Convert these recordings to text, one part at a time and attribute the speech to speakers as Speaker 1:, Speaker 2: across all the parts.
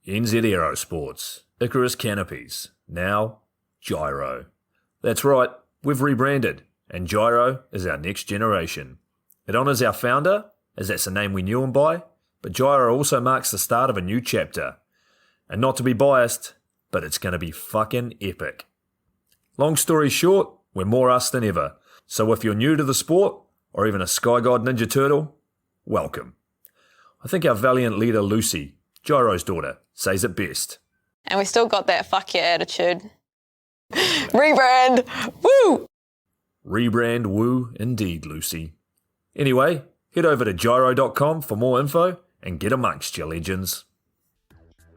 Speaker 1: NZ Aerosports, Icarus Canopies, now Gyro. That's right, we've rebranded, and Gyro is our next generation. It honours our founder, as that's the name we knew him by, but Gyro also marks the start of a new chapter. And not to be biased, but it's going to be fucking epic. Long story short, we're more us than ever, so if you're new to the sport, or even a Sky God Ninja Turtle, welcome. I think our valiant leader Lucy, Gyro's daughter, says it best.
Speaker 2: And we still got that fuck yeah attitude. Rebrand! Woo!
Speaker 1: Rebrand woo indeed, Lucy. Anyway, head over to gyro.com for more info and get amongst your legends.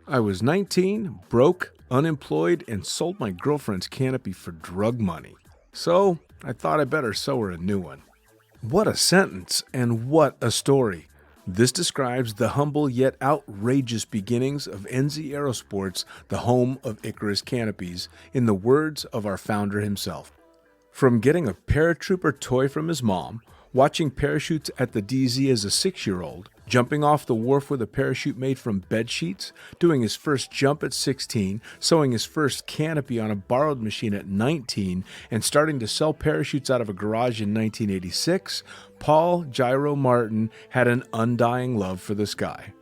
Speaker 3: I was 19, broke, unemployed, and sold my girlfriend's canopy for drug money. So I thought I better sew her a new one. What a sentence, and what a story. This describes the humble yet outrageous beginnings of NZ Aerosports, the home of Icarus Canopies, in the words of our founder himself. From getting a paratrooper toy from his mom, watching parachutes at the DZ as a 6-year-old, jumping off the wharf with a parachute made from bed sheets, doing his first jump at 16, sewing his first canopy on a borrowed machine at 19, and starting to sell parachutes out of a garage in 1986, Paul Gyro Martin had an undying love for the sky.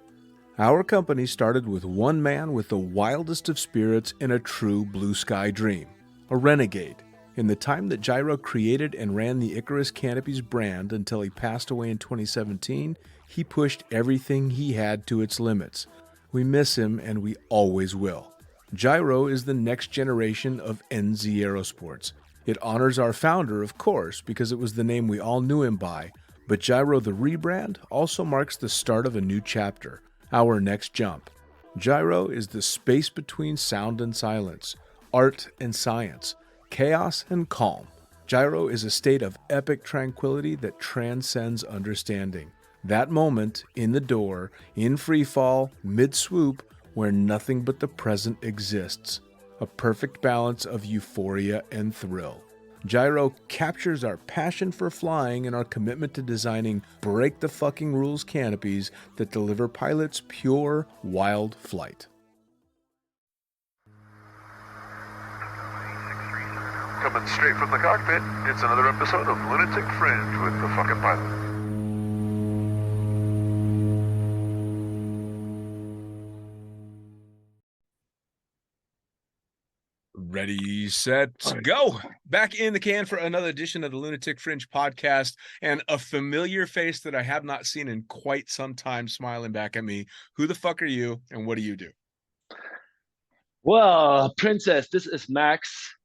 Speaker 3: Our company started with one man with the wildest of spirits and a true blue sky dream, a renegade. In the time that Gyro created and ran the Icarus Canopies brand until he passed away in 2017, he pushed everything he had to its limits. We miss him, and we always will. Gyro is the next generation of NZ Aerosports. It honors our founder, of course, because it was the name we all knew him by, but Gyro the rebrand also marks the start of a new chapter, our next jump. Gyro is the space between sound and silence, art and science, chaos and calm. Gyro is a state of epic tranquility that transcends understanding. That moment, in the door, in free fall, mid-swoop, where nothing but the present exists. A perfect balance of euphoria and thrill. Gyro captures our passion for flying and our commitment to designing break-the-fucking-rules canopies that deliver pilots pure, wild flight.
Speaker 4: Coming straight from the cockpit, it's another episode of Lunatic Fringe with the fucking pilot.
Speaker 3: Ready, set, go! Back in the can for another edition of the Lunatic Fringe podcast, and a familiar face that I have not seen in quite some time smiling back at me. Who the fuck are you, and what do you do?
Speaker 5: Well, princess, this is Max.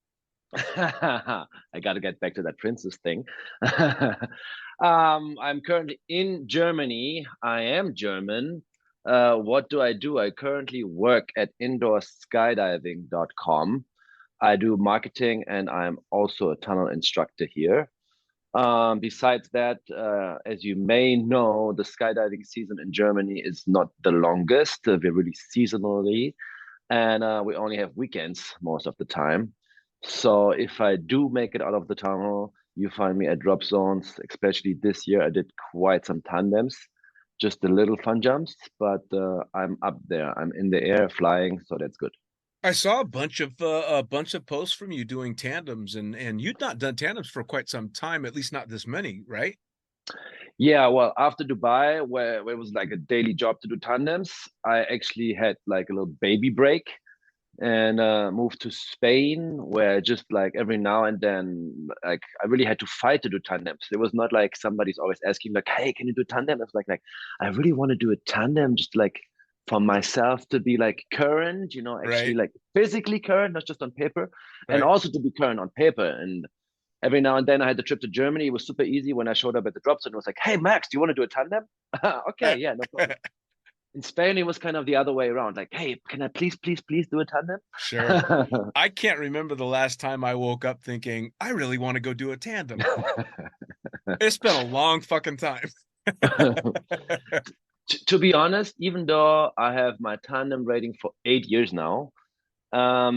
Speaker 5: I got to get back to that princess thing. I'm currently in Germany. I am German. What do? I currently work at indoorskydiving.com. I do marketing, and I'm also a tunnel instructor here. Besides that, as you may know, the skydiving season in Germany is not the longest. We're really seasonally, and we only have weekends most of the time. So if I do make it out of the tunnel, you find me at drop zones. Especially this year, I did quite some tandems, just the little fun jumps, but I'm up there. I'm in the air flying, so that's good.
Speaker 3: I saw a bunch of posts from you doing tandems, and you'd not done tandems for quite some time, at least not this many, right?
Speaker 5: Yeah, well, after Dubai, where it was like a daily job to do tandems, I actually had like a little baby break and moved to Spain, where just like every now and then, like I really had to fight to do tandems. It was not like somebody's always asking like, "Hey, can you do tandem?" It's like I really want to do a tandem, just like for myself to be like current, actually like physically current, not just on paper, and also to be current on paper. And every now and then I had the trip to Germany. It was super easy when I showed up at the drop zone. It was like, "Hey, Max, do you want to do a tandem?" Okay, yeah, no problem. In Spain, it was kind of the other way around. Like, "Hey, can I please do a tandem?"
Speaker 3: Sure. I can't remember the last time I woke up thinking, I really want to go do a tandem. It's been a long fucking time.
Speaker 5: To be honest, even though I have my tandem rating for 8 years now, I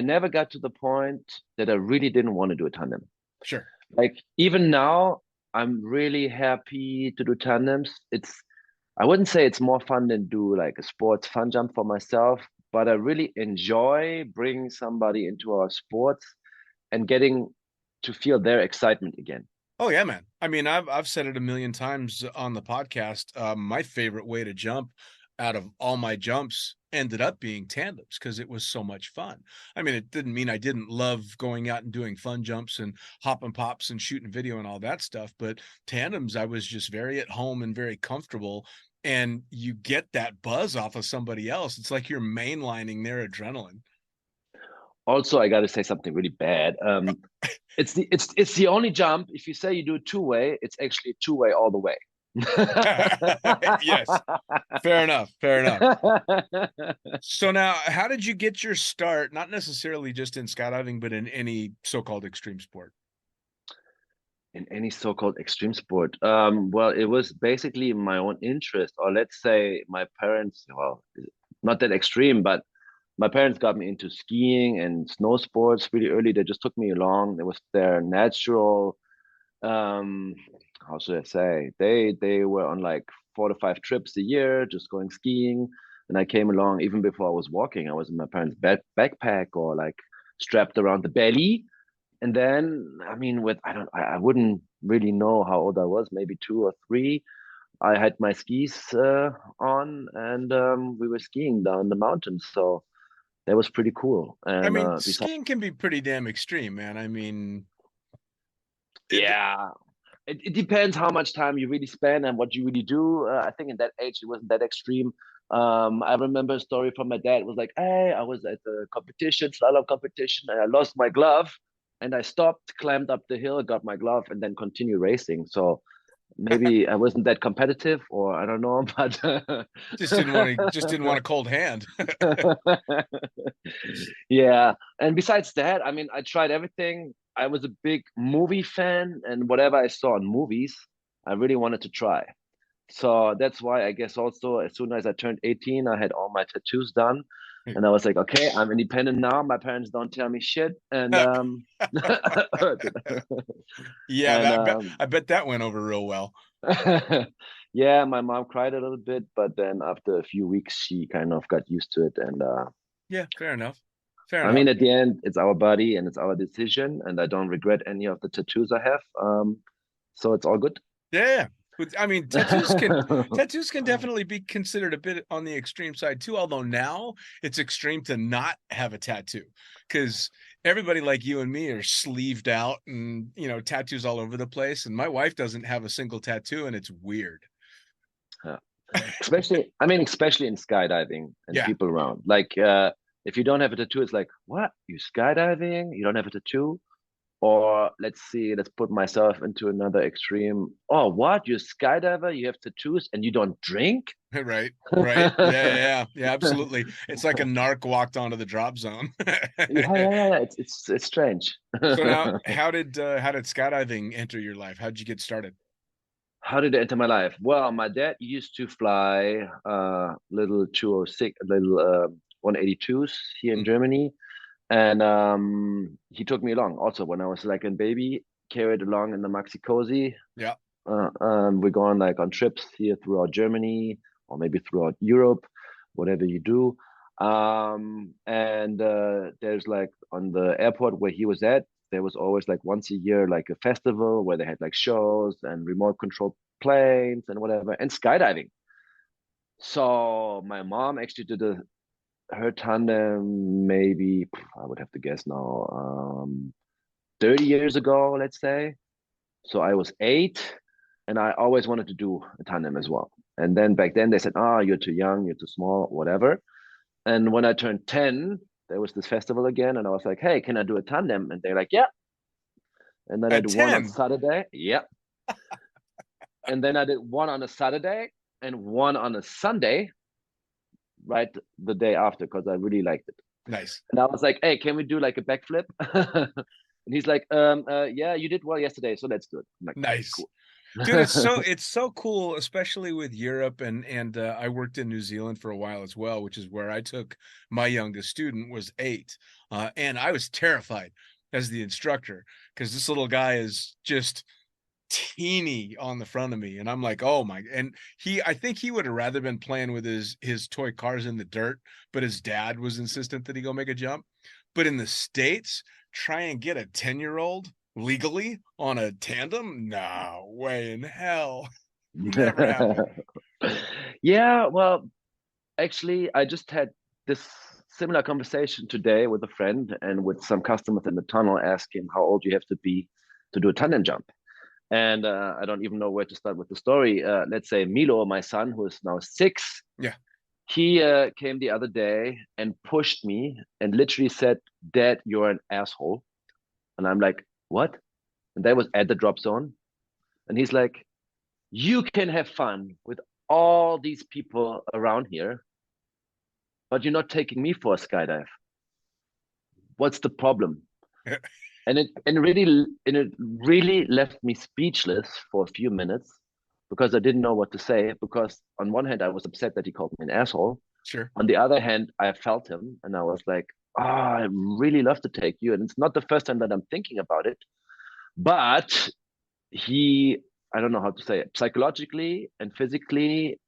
Speaker 5: never got to the point that I really didn't want to do a tandem.
Speaker 3: Sure.
Speaker 5: Like even now, I'm really happy to do tandems. I wouldn't say it's more fun than do like a sports fun jump for myself, but I really enjoy bringing somebody into our sports and getting to feel their excitement again.
Speaker 3: Oh yeah, man. I mean, I've said it a million times on the podcast. My favorite way to jump out of all my jumps ended up being tandems because it was so much fun. I mean, it didn't mean I didn't love going out and doing fun jumps and hopping pops and shooting video and all that stuff, but tandems, I was just very at home and very comfortable. And you get that buzz off of somebody else. It's like you're mainlining their adrenaline.
Speaker 5: Also, I got to say something really bad. It's the only jump. If you say you do a two-way, it's actually a two-way all the way.
Speaker 3: Yes, fair enough. Fair enough. So now, how did you get your start? Not necessarily just in skydiving, but in any so-called extreme sport.
Speaker 5: In any so-called extreme sport. Well, it was basically my own interest, or let's say my parents, well, not that extreme, but my parents got me into skiing and snow sports really early. They just took me along. It was their natural, um, how should I say? They were on like 4 to 5 trips a year, just going skiing. And I came along even before I was walking. I was in my parents' backpack or like strapped around the belly. And then, I mean, I wouldn't really know how old I was, maybe 2 or 3. I had my skis on, and we were skiing down the mountains. So that was pretty cool.
Speaker 3: I
Speaker 5: And
Speaker 3: mean,
Speaker 5: besides,
Speaker 3: skiing can be pretty damn extreme, man. I mean, it,
Speaker 5: yeah, it depends how much time you really spend and what you really do. I think in that age, it wasn't that extreme. I remember a story from my dad. It was like, hey, I was at the competition, slalom competition, and I lost my glove. And I stopped, climbed up the hill, got my glove, and then continued racing. So maybe I wasn't that competitive, or I don't know, but
Speaker 3: just didn't want a cold hand.
Speaker 5: yeah. And besides that, I mean, I tried everything. I was a big movie fan, and whatever I saw in movies, I really wanted to try. So that's why I guess also as soon as I turned 18, I had all my tattoos done. And I was like, okay, I'm independent now. My parents don't tell me shit. And
Speaker 3: Yeah,
Speaker 5: and
Speaker 3: I bet that went over real well.
Speaker 5: yeah, my mom cried a little bit, but then after a few weeks, she kind of got used to it. And
Speaker 3: Yeah, fair enough. Fair
Speaker 5: I
Speaker 3: enough.
Speaker 5: mean, at the end, it's our body and it's our decision, and I don't regret any of the tattoos I have. So it's all good.
Speaker 3: Yeah. I mean, tattoos can definitely be considered a bit on the extreme side too, although now it's extreme to not have a tattoo because everybody like you and me are sleeved out and, tattoos all over the place. And my wife doesn't have a single tattoo and it's weird.
Speaker 5: Yeah. Especially in skydiving and
Speaker 3: Yeah.
Speaker 5: people around. Like, if you don't have a tattoo, it's like, what? You skydiving? You don't have a tattoo? Or let's put myself into another extreme. Oh, what? You're a skydiver? You have tattoos and you don't drink?
Speaker 3: Right. Right. Yeah, absolutely. It's like a narc walked onto the drop zone.
Speaker 5: Yeah. It's strange.
Speaker 3: So now, how did skydiving enter your life? How did you get started?
Speaker 5: How did it enter my life? Well, my dad used to fly little 206, little 182s here in Germany. And he took me along also when I was like a baby, carried along in the maxi cozy.
Speaker 3: Yeah.
Speaker 5: We're going like on trips here throughout Germany or maybe throughout Europe, whatever you do. And there's like on the airport where he was at, there was always like once a year like a festival where they had like shows and remote control planes and whatever and skydiving. So my mom actually did her tandem maybe I would have to guess now 30 years ago, let's say. So I was 8 and I always wanted to do a tandem as well. And then back then they said, oh, you're too young, you're too small, whatever. And when I turned 10, there was this festival again and I was like, hey, can I do a tandem? And they're like, yeah. And then I did one on Saturday. Yeah. And then I did one on a Saturday and one on a Sunday, right the day after, because I really liked it.
Speaker 3: Nice.
Speaker 5: And I was like, hey, can we do like a backflip? And he's like, yeah, you did well yesterday, so let's do it. I'm like,
Speaker 3: nice.
Speaker 5: Cool.
Speaker 3: Dude, it's so cool, especially with Europe and I worked in New Zealand for a while as well, which is where I took my youngest student was 8. And I was terrified as the instructor because this little guy is just teeny on the front of me, and I'm like, oh my. And I think he would have rather been playing with his toy cars in the dirt, but his dad was insistent that he go make a jump. But in the States, try and get a 10-year-old legally on a tandem? No way in hell. Never happened.
Speaker 5: Yeah, well, actually, I just had this similar conversation today with a friend and with some customers in the tunnel asking how old you have to be to do a tandem jump. And I don't even know where to start with the story. Let's say Milo, my son, who is now 6,
Speaker 3: Yeah.
Speaker 5: he came the other day and pushed me and literally said, "Dad, you're an asshole." And I'm like, "What?" And that was at the drop zone. And he's like, "You can have fun with all these people around here, but you're not taking me for a skydive. What's the problem?" And it really left me speechless for a few minutes because I didn't know what to say. Because on one hand, I was upset that he called me an asshole.
Speaker 3: Sure.
Speaker 5: On the other hand, I felt him and I was like, "Oh, I really love to take you." And it's not the first time that I'm thinking about it, but I don't know how to say it, psychologically and physically,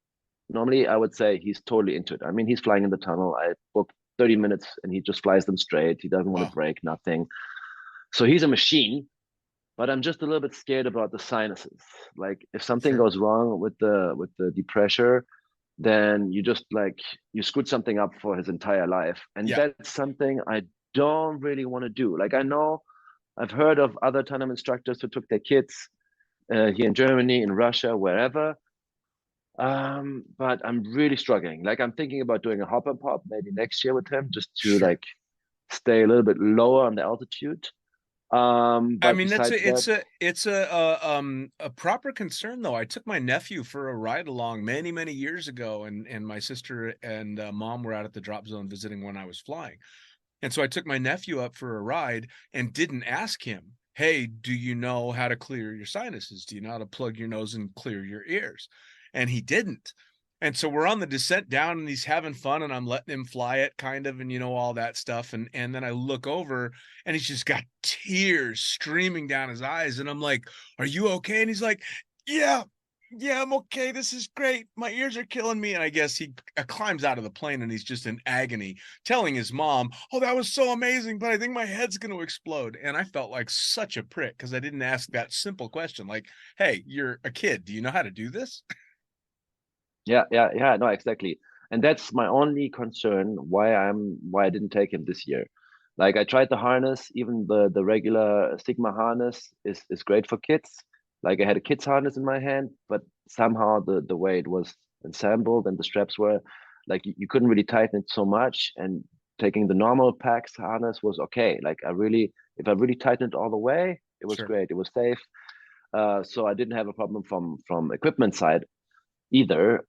Speaker 5: normally I would say he's totally into it. I mean, he's flying in the tunnel. I booked 30 minutes and he just flies them straight. He doesn't want to break, nothing. So he's a machine, but I'm just a little bit scared about the sinuses. Like if something
Speaker 3: Sure.
Speaker 5: goes wrong with the depressure, then you screwed something up for his entire life. And
Speaker 3: Yeah.
Speaker 5: that's something I don't really want to do. Like I know I've heard of other tandem instructors who took their kids here in Germany, in Russia, wherever. But I'm really struggling. Like I'm thinking about doing a hop and pop maybe next year with him, just to
Speaker 3: Sure.
Speaker 5: like stay a little bit lower on the altitude.
Speaker 3: I
Speaker 5: But
Speaker 3: mean,
Speaker 5: besides that,
Speaker 3: it's a proper concern though. I took my nephew for a ride along many years ago, and my sister and mom were out at the drop zone visiting when I was flying, and so I took my nephew up for a ride and didn't ask him, "Hey, do you know how to clear your sinuses? Do you know how to plug your nose and clear your ears?" And he didn't. And so we're on the descent down and he's having fun and I'm letting him fly it kind of, and all that stuff. And then I look over and he's just got tears streaming down his eyes. And I'm like, "Are you okay?" And he's like, "Yeah, I'm okay. This is great. My ears are killing me." And I guess he climbs out of the plane and he's just in agony, telling his mom, "Oh, that was so amazing, but I think my head's going to explode." And I felt like such a prick because I didn't ask that simple question like, "Hey, you're a kid. Do you know how to do this?"
Speaker 5: yeah, no, exactly. And that's my only concern why I didn't take him this year. Like I tried the harness, even the regular Sigma harness is great for kids. Like I had a kid's harness in my hand, but somehow the way it was assembled and the straps were like you couldn't really tighten it so much. And taking the normal PAX harness was okay. Like if I really tightened it all the way, it was
Speaker 3: Sure.
Speaker 5: great. It was safe. So I didn't have a problem from equipment side either.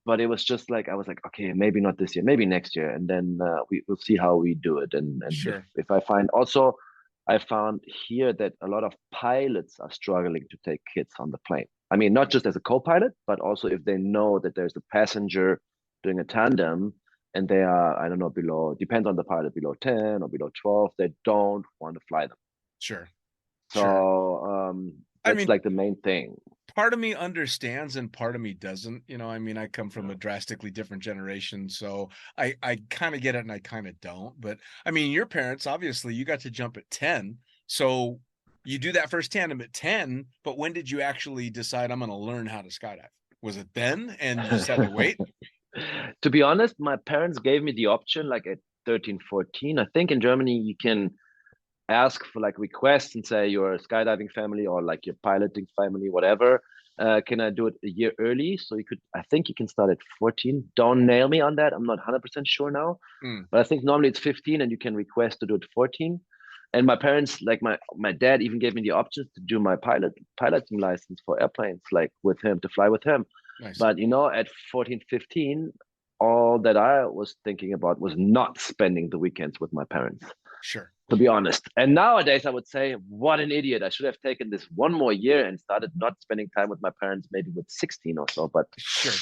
Speaker 5: But it was just like I was like, okay, maybe not this year, maybe next year, and then we'll see how we do it. And
Speaker 3: Sure.
Speaker 5: if I find also, I found here that a lot of pilots are struggling to take kids on the plane. I mean, not just as a co-pilot, but also if they know that there's a passenger doing a tandem and they are, I don't know, below, depends on the pilot, below 10 or below 12, they don't want to fly them.
Speaker 3: Sure. Sure.
Speaker 5: So
Speaker 3: I
Speaker 5: that's
Speaker 3: mean,
Speaker 5: like the main thing.
Speaker 3: part of me understands and part of me doesn't. I mean, I come from a drastically different generation, so I kind of get it and I kind of don't. But I mean, your parents, obviously, you got to jump at 10. So you do that first tandem at 10, but when did you actually decide I'm going to learn how to skydive? Was it then and you just had to wait?
Speaker 5: To be honest, my parents gave me the option like at 13, 14. I think in Germany you can ask for like requests and say you're a skydiving family or like your piloting family, whatever. Can I do it a year early? So I think you can start at 14. Don't nail me on that. I'm not 100% sure now,
Speaker 3: Mm,
Speaker 5: but I think normally it's 15 and you can request to do it 14. And my parents, like my dad even gave me the options to do my piloting license for airplanes, like with him, to fly with him.
Speaker 3: nice.
Speaker 5: But at 14, 15, all that I was thinking about was not spending the weekends with my parents.
Speaker 3: Sure.
Speaker 5: to be honest. And nowadays, I would say, what an idiot! I should have taken this one more year and started not spending time with my parents, maybe with 16 or so. But
Speaker 3: Sure.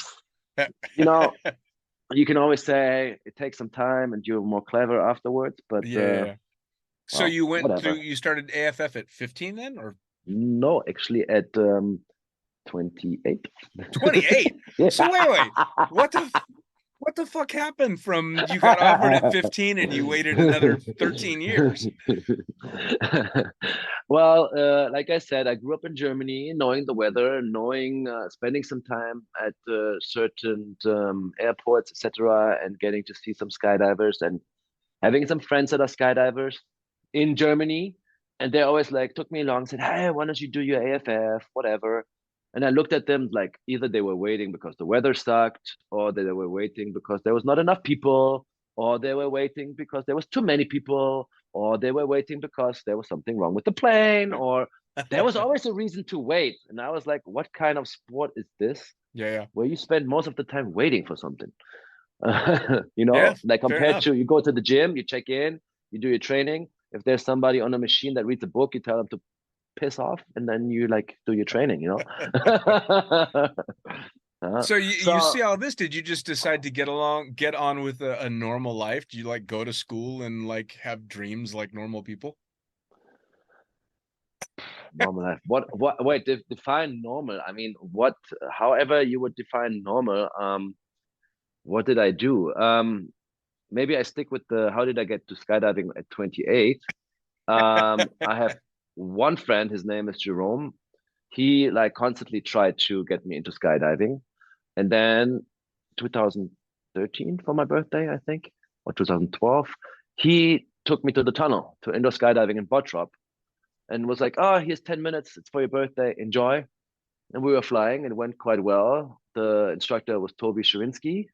Speaker 5: you know, you can always say it takes some time and you're more clever afterwards. But
Speaker 3: Yeah. So
Speaker 5: well,
Speaker 3: you went
Speaker 5: whatever.
Speaker 3: through, you started AFF at 15 then, or
Speaker 5: No, actually, at 28.
Speaker 3: 28?
Speaker 5: Yeah.
Speaker 3: So wait, what the fuck happened from you got offered at 15 and you waited another 13 years?
Speaker 5: Well, like I said, I grew up in Germany, knowing the weather, knowing spending some time at certain airports, etc., and getting to see some skydivers and having some friends that are skydivers in Germany. And they always like took me along, said, "Hey, why don't you do your AFF, whatever?" And I looked at them like either they were waiting because the weather sucked, or they were waiting because there was not enough people, or they were waiting because there was too many people, or they were waiting because there was something wrong with the plane, or there was always a reason to wait. And I was like, what kind of sport is this
Speaker 3: Yeah.
Speaker 5: where you spend most of the time waiting for something?
Speaker 3: Yeah,
Speaker 5: Like
Speaker 3: fair
Speaker 5: compared
Speaker 3: enough.
Speaker 5: to you go to the gym, you check in, you do your training. If there's somebody on a machine that reads a book, you tell them to piss off, and then you like do your training.
Speaker 3: So you
Speaker 5: So
Speaker 3: see all this, did you just decide to get on with a normal life? Do you like go to school and like have dreams like normal people?
Speaker 5: normal life. What? Wait, define normal. I mean, what? However you would define normal. What did I do? Maybe I stick with the how did I get to skydiving at 28? I have one friend. His name is Jerome. He like constantly tried to get me into skydiving, and then 2013 for my birthday, I think, or 2012, he took me to the tunnel to indoor skydiving in Bottrop, and was like, "Oh, here's 10 minutes. It's for your birthday. Enjoy." And we were flying, and it went quite well. The instructor was Toby Sherinsky,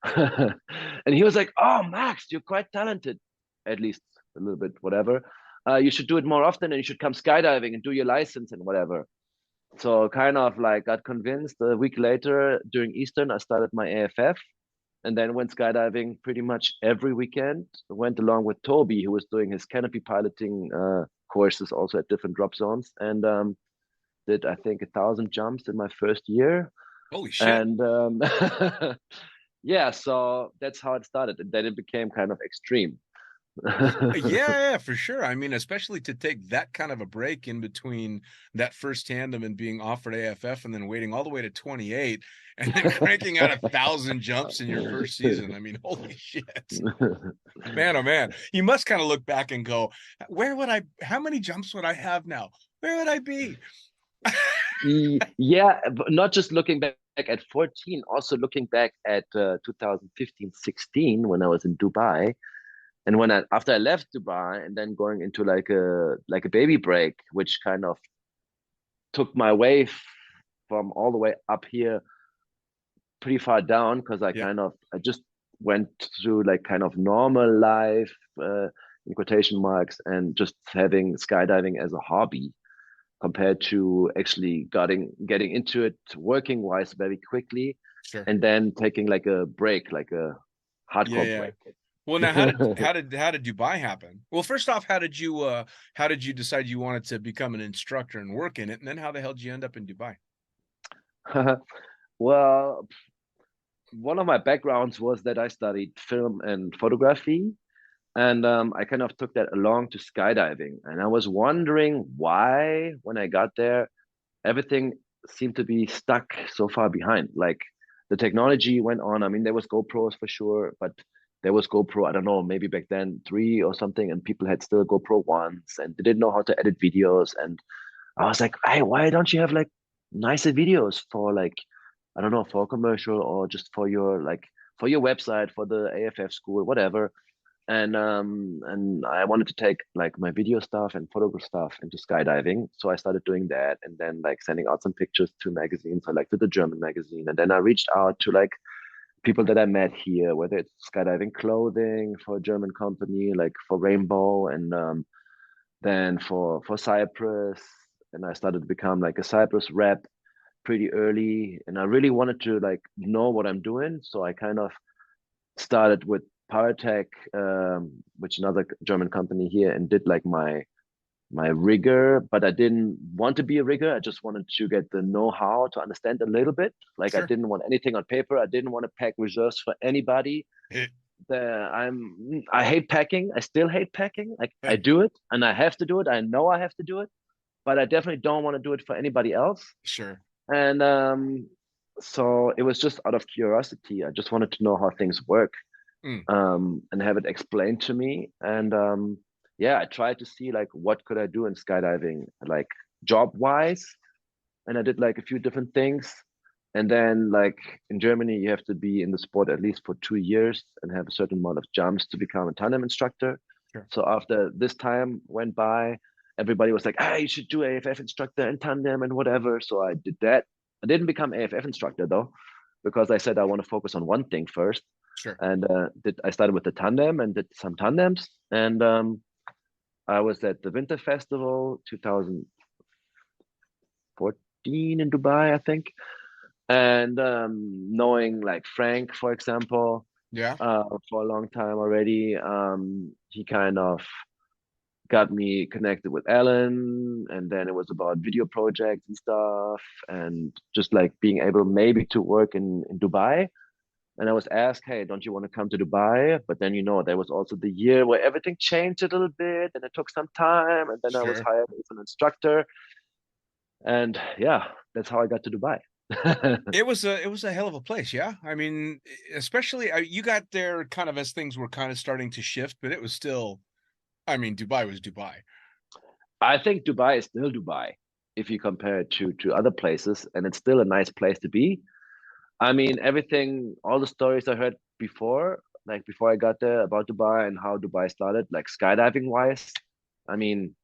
Speaker 5: and he was like, "Oh, Max, you're quite talented, at least a little bit, whatever. You should do it more often, and you should come skydiving and do your license and whatever." So kind of like got convinced. A week later, during Eastern, I started my AFF, and then went skydiving pretty much every weekend. Went along with Toby, who was doing his canopy piloting courses also at different drop zones, and did I think 1,000 jumps in my first year.
Speaker 3: Holy shit.
Speaker 5: And yeah, so that's how it started, and then it became kind of extreme.
Speaker 3: Yeah, for sure. I mean, especially to take that kind of a break in between that first tandem and being offered AFF and then waiting all the way to 28 and then cranking out 1,000 jumps in your first season. I mean, holy shit. Man, oh man. You must kind of look back and go, how many jumps would I have now? Where would I be?
Speaker 5: Yeah, but not just looking back at 14, also looking back at 2015-16 when I was in Dubai. And when after I left Dubai and then going into like a baby break, which kind of took my way from all the way up here pretty far down, because I just went through like kind of normal life in quotation marks, and just having skydiving as a hobby compared to actually getting into it working wise very quickly,
Speaker 3: Sure.
Speaker 5: and then taking like a break, like a hardcore break.
Speaker 3: Well, now how did Dubai happen? Well, first off, how did you decide you wanted to become an instructor and work in it? And then how the hell did you end up in Dubai?
Speaker 5: Well, one of my backgrounds was that I studied film and photography, and I kind of took that along to skydiving. And I was wondering why, when I got there, everything seemed to be stuck so far behind. Like the technology went on. I mean, there was GoPros for sure, but there was GoPro, I don't know, maybe back then 3 or something, and people had still GoPro 1s, and they didn't know how to edit videos. And I was like, hey, why don't you have like nicer videos for like, I don't know, for a commercial, or just for your for your website, for the AFF school, whatever. And I wanted to take like my video stuff and photograph stuff into skydiving. So I started doing that, and then like sending out some pictures to magazines, so like to the German magazine. And then I reached out to like people that I met here, whether it's skydiving clothing for a German company, like for Rainbow, and then for Cyprus. And I started to become like a Cyprus rep pretty early. And I really wanted to like know what I'm doing. So I kind of started with Paratech, which another German company here, and did like my rigger, but I didn't want to be a rigger. I just wanted to get the know-how to understand a little bit. Like I
Speaker 3: Sure.
Speaker 5: didn't want anything on paper. I didn't want to pack reserves for anybody. I hate packing. I still hate packing. Like I do it and I have to do it. I know I have to do it, but I definitely don't want to do it for anybody else.
Speaker 3: Sure.
Speaker 5: And so it was just out of curiosity. I just wanted to know how things work,
Speaker 3: Mm.
Speaker 5: and have it explained to me. And yeah, I tried to see like what could I do in skydiving, like job wise, and I did like a few different things. And then like in Germany, you have to be in the sport at least for 2 years and have a certain amount of jumps to become a tandem instructor.
Speaker 3: Sure.
Speaker 5: So after this time went by, everybody was like, "Ah, you should do AFF instructor and tandem and whatever." So I did that. I didn't become AFF instructor though, because I said I want to focus on one thing first.
Speaker 3: Sure.
Speaker 5: And I started with the tandem and did some tandems. And I was at the Winter Festival 2014 in Dubai, I think. And knowing like Frank, for example,
Speaker 3: Yeah.
Speaker 5: for a long time already, he kind of got me connected with Alan, and then it was about video projects and stuff, and just like being able maybe to work in Dubai. And I was asked, "Hey, don't you want to come to Dubai?" But then, there was also the year where everything changed a little bit and it took some time. And then I was
Speaker 3: Sure.
Speaker 5: hired as an instructor. And yeah, that's how I got to Dubai.
Speaker 3: It was a hell of a place, yeah. I mean, especially you got there kind of as things were kind of starting to shift, but it was still, I mean, Dubai was Dubai.
Speaker 5: I think Dubai is still Dubai if you compare it to other places, and it's still a nice place to be. I mean, everything, all the stories I heard before, like before I got there about Dubai and how Dubai started, like skydiving wise. I mean,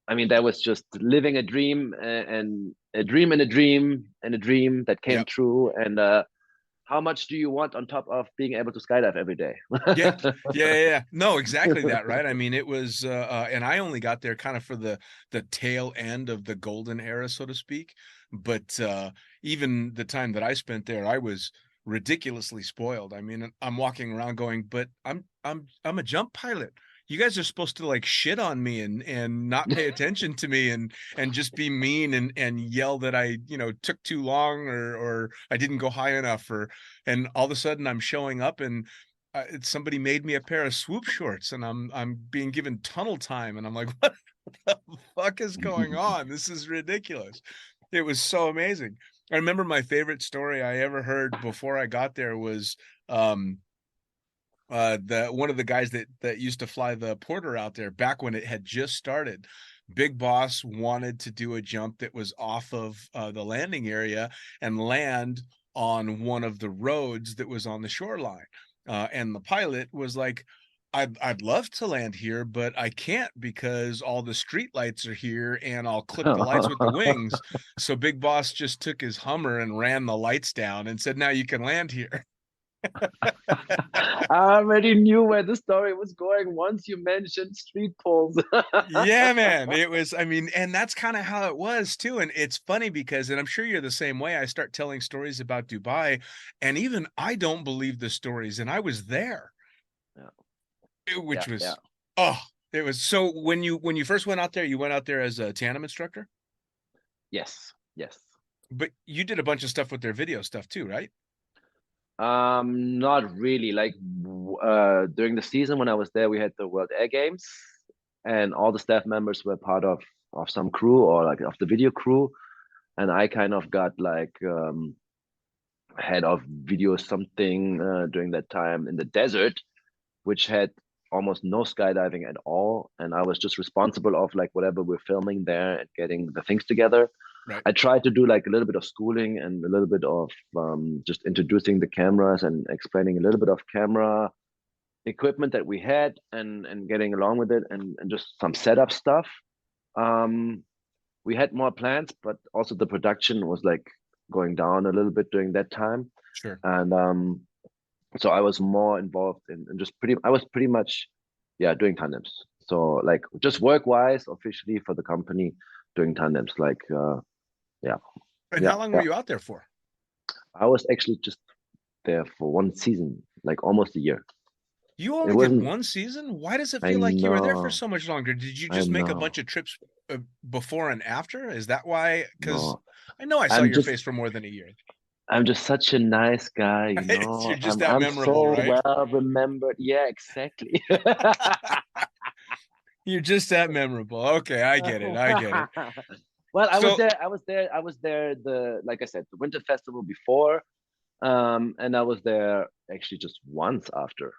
Speaker 5: that was just living a dream, and a dream and a dream and a dream that came
Speaker 3: Yep.
Speaker 5: true. And how much do you want on top of being able to skydive every day?
Speaker 3: Yeah. No, exactly that, right? I mean, it was, and I only got there kind of for the tail end of the golden era, so to speak. But even the time that I spent there, I was ridiculously spoiled. I mean, I'm walking around going, but I'm a jump pilot. You guys are supposed to like shit on me and not pay attention to me and just be mean and yell that I, took too long or I didn't go high enough and all of a sudden I'm showing up and somebody made me a pair of swoop shorts and I'm being given tunnel time and I'm like, what the fuck is going on? This is ridiculous. It was so amazing. I remember my favorite story I ever heard before I got there was the one of the guys that used to fly the Porter out there back when it had just started. Big Boss wanted to do a jump that was off of the landing area and land on one of the roads that was on the shoreline. And the pilot was like, I'd love to land here, but I can't because all the street lights are here and I'll clip the lights with the wings. So Big Boss just took his Hummer and ran the lights down and said, now you can land here.
Speaker 5: I already knew where the story was going once you mentioned street poles.
Speaker 3: Yeah, man. It was, I mean, and that's kind of how it was too. And it's funny because, and I'm sure you're the same way. I start telling stories about Dubai, and even I don't believe the stories, and I was there. Which was it was so when you first went out there, you went out there as a tandem instructor?
Speaker 5: Yes.
Speaker 3: But you did a bunch of stuff with their video stuff too, right?
Speaker 5: Not really. Like during the season when I was there, we had the World Air Games, and all the staff members were part of some crew or like of the video crew, and I kind of got like head of video something during that time in the desert, which had almost no skydiving at all, and I was just responsible of like whatever we're filming there and getting the things together.
Speaker 3: Right.
Speaker 5: I tried to do like a little bit of schooling and a little bit of just introducing the cameras and explaining a little bit of camera equipment that we had and getting along with it and just some setup stuff. We had more plans, but also the production was like going down a little bit during that time.
Speaker 3: Sure.
Speaker 5: And so I was more involved in I was pretty much doing tandems. So like just work wise officially for the company doing tandems, like
Speaker 3: And how long were you out there for?
Speaker 5: I was actually just there for one season, like almost a year.
Speaker 3: You
Speaker 5: It
Speaker 3: only did
Speaker 5: wasn't.
Speaker 3: one season? Why does it
Speaker 5: I
Speaker 3: feel like you were there for
Speaker 5: know.
Speaker 3: so much longer? Did you
Speaker 5: I
Speaker 3: just make a bunch
Speaker 5: know.
Speaker 3: of trips before and after? Is that why? Because
Speaker 5: No.
Speaker 3: I know I saw
Speaker 5: I'm
Speaker 3: your
Speaker 5: just
Speaker 3: face for more than a year.
Speaker 5: I'm just such a nice guy, you
Speaker 3: You're
Speaker 5: know.
Speaker 3: just
Speaker 5: I'm
Speaker 3: that
Speaker 5: I'm
Speaker 3: memorable,
Speaker 5: so
Speaker 3: right?
Speaker 5: well remembered. Yeah, exactly.
Speaker 3: You're just that memorable. Okay, I get it. I get it.
Speaker 5: Well, I was
Speaker 3: So,
Speaker 5: there. I was there. I was there. The like I said, the Winter Festival before, and I was there actually just once after.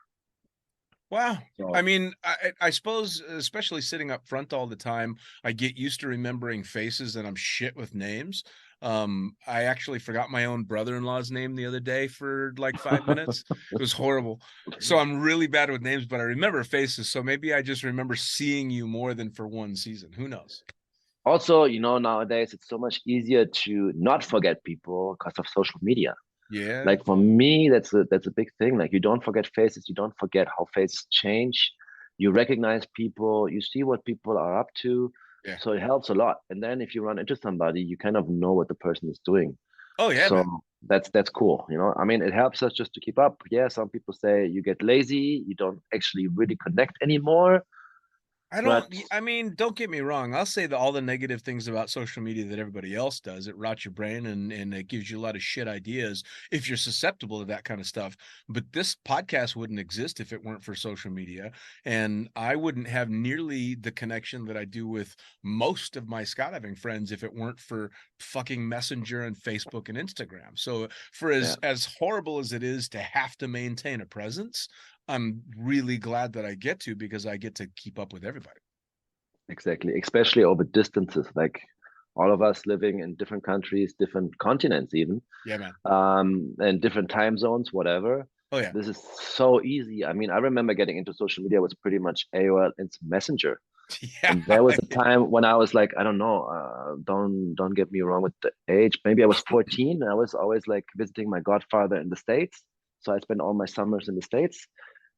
Speaker 3: wow. I
Speaker 5: So
Speaker 3: mean, I suppose, especially sitting up front all the time, I get used to remembering faces and I'm shit with names. I actually forgot my own brother-in-law's name the other day for like 5 minutes. It was horrible. So I'm really bad with names, but I remember faces. So maybe I just remember seeing you more than for one season. Who knows?
Speaker 5: also, you know, nowadays it's so much easier to not forget people because of social media.
Speaker 3: Yeah.
Speaker 5: Like for me, that's a big thing. Like you don't forget faces, you don't forget how faces change. You recognize people, you see what people are up to.
Speaker 3: Yeah.
Speaker 5: So it helps a lot. And then if you run into somebody, you kind of know what the person is doing.
Speaker 3: Oh yeah,
Speaker 5: So
Speaker 3: man.
Speaker 5: that's cool. You know, I mean, it helps us just to keep up. Yeah, some people say you get lazy, you don't actually really connect anymore.
Speaker 3: I don't,
Speaker 5: But
Speaker 3: I mean, don't get me wrong. I'll say that all the negative things about social media that everybody else does, it rots your brain and it gives you a lot of shit ideas if you're susceptible to that kind of stuff. But this podcast wouldn't exist if it weren't for social media. And I wouldn't have nearly the connection that I do with most of my skydiving friends if it weren't for fucking Messenger and Facebook and Instagram. So for
Speaker 5: yeah,
Speaker 3: as horrible as it is to have to maintain a presence, I'm really glad that I get to because I get to keep up with everybody.
Speaker 5: exactly. Especially over distances, like all of us living in different countries, different continents, even.
Speaker 3: Yeah, man.
Speaker 5: And different time zones, whatever.
Speaker 3: Oh yeah.
Speaker 5: This is so easy. I mean, I remember getting into social media was pretty much AOL Instant Messenger.
Speaker 3: Yeah.
Speaker 5: And there was a time when I was like, I don't know, don't get me wrong with the age. Maybe I was 14. I was always like visiting my godfather in the States. So I spent all my summers in the States.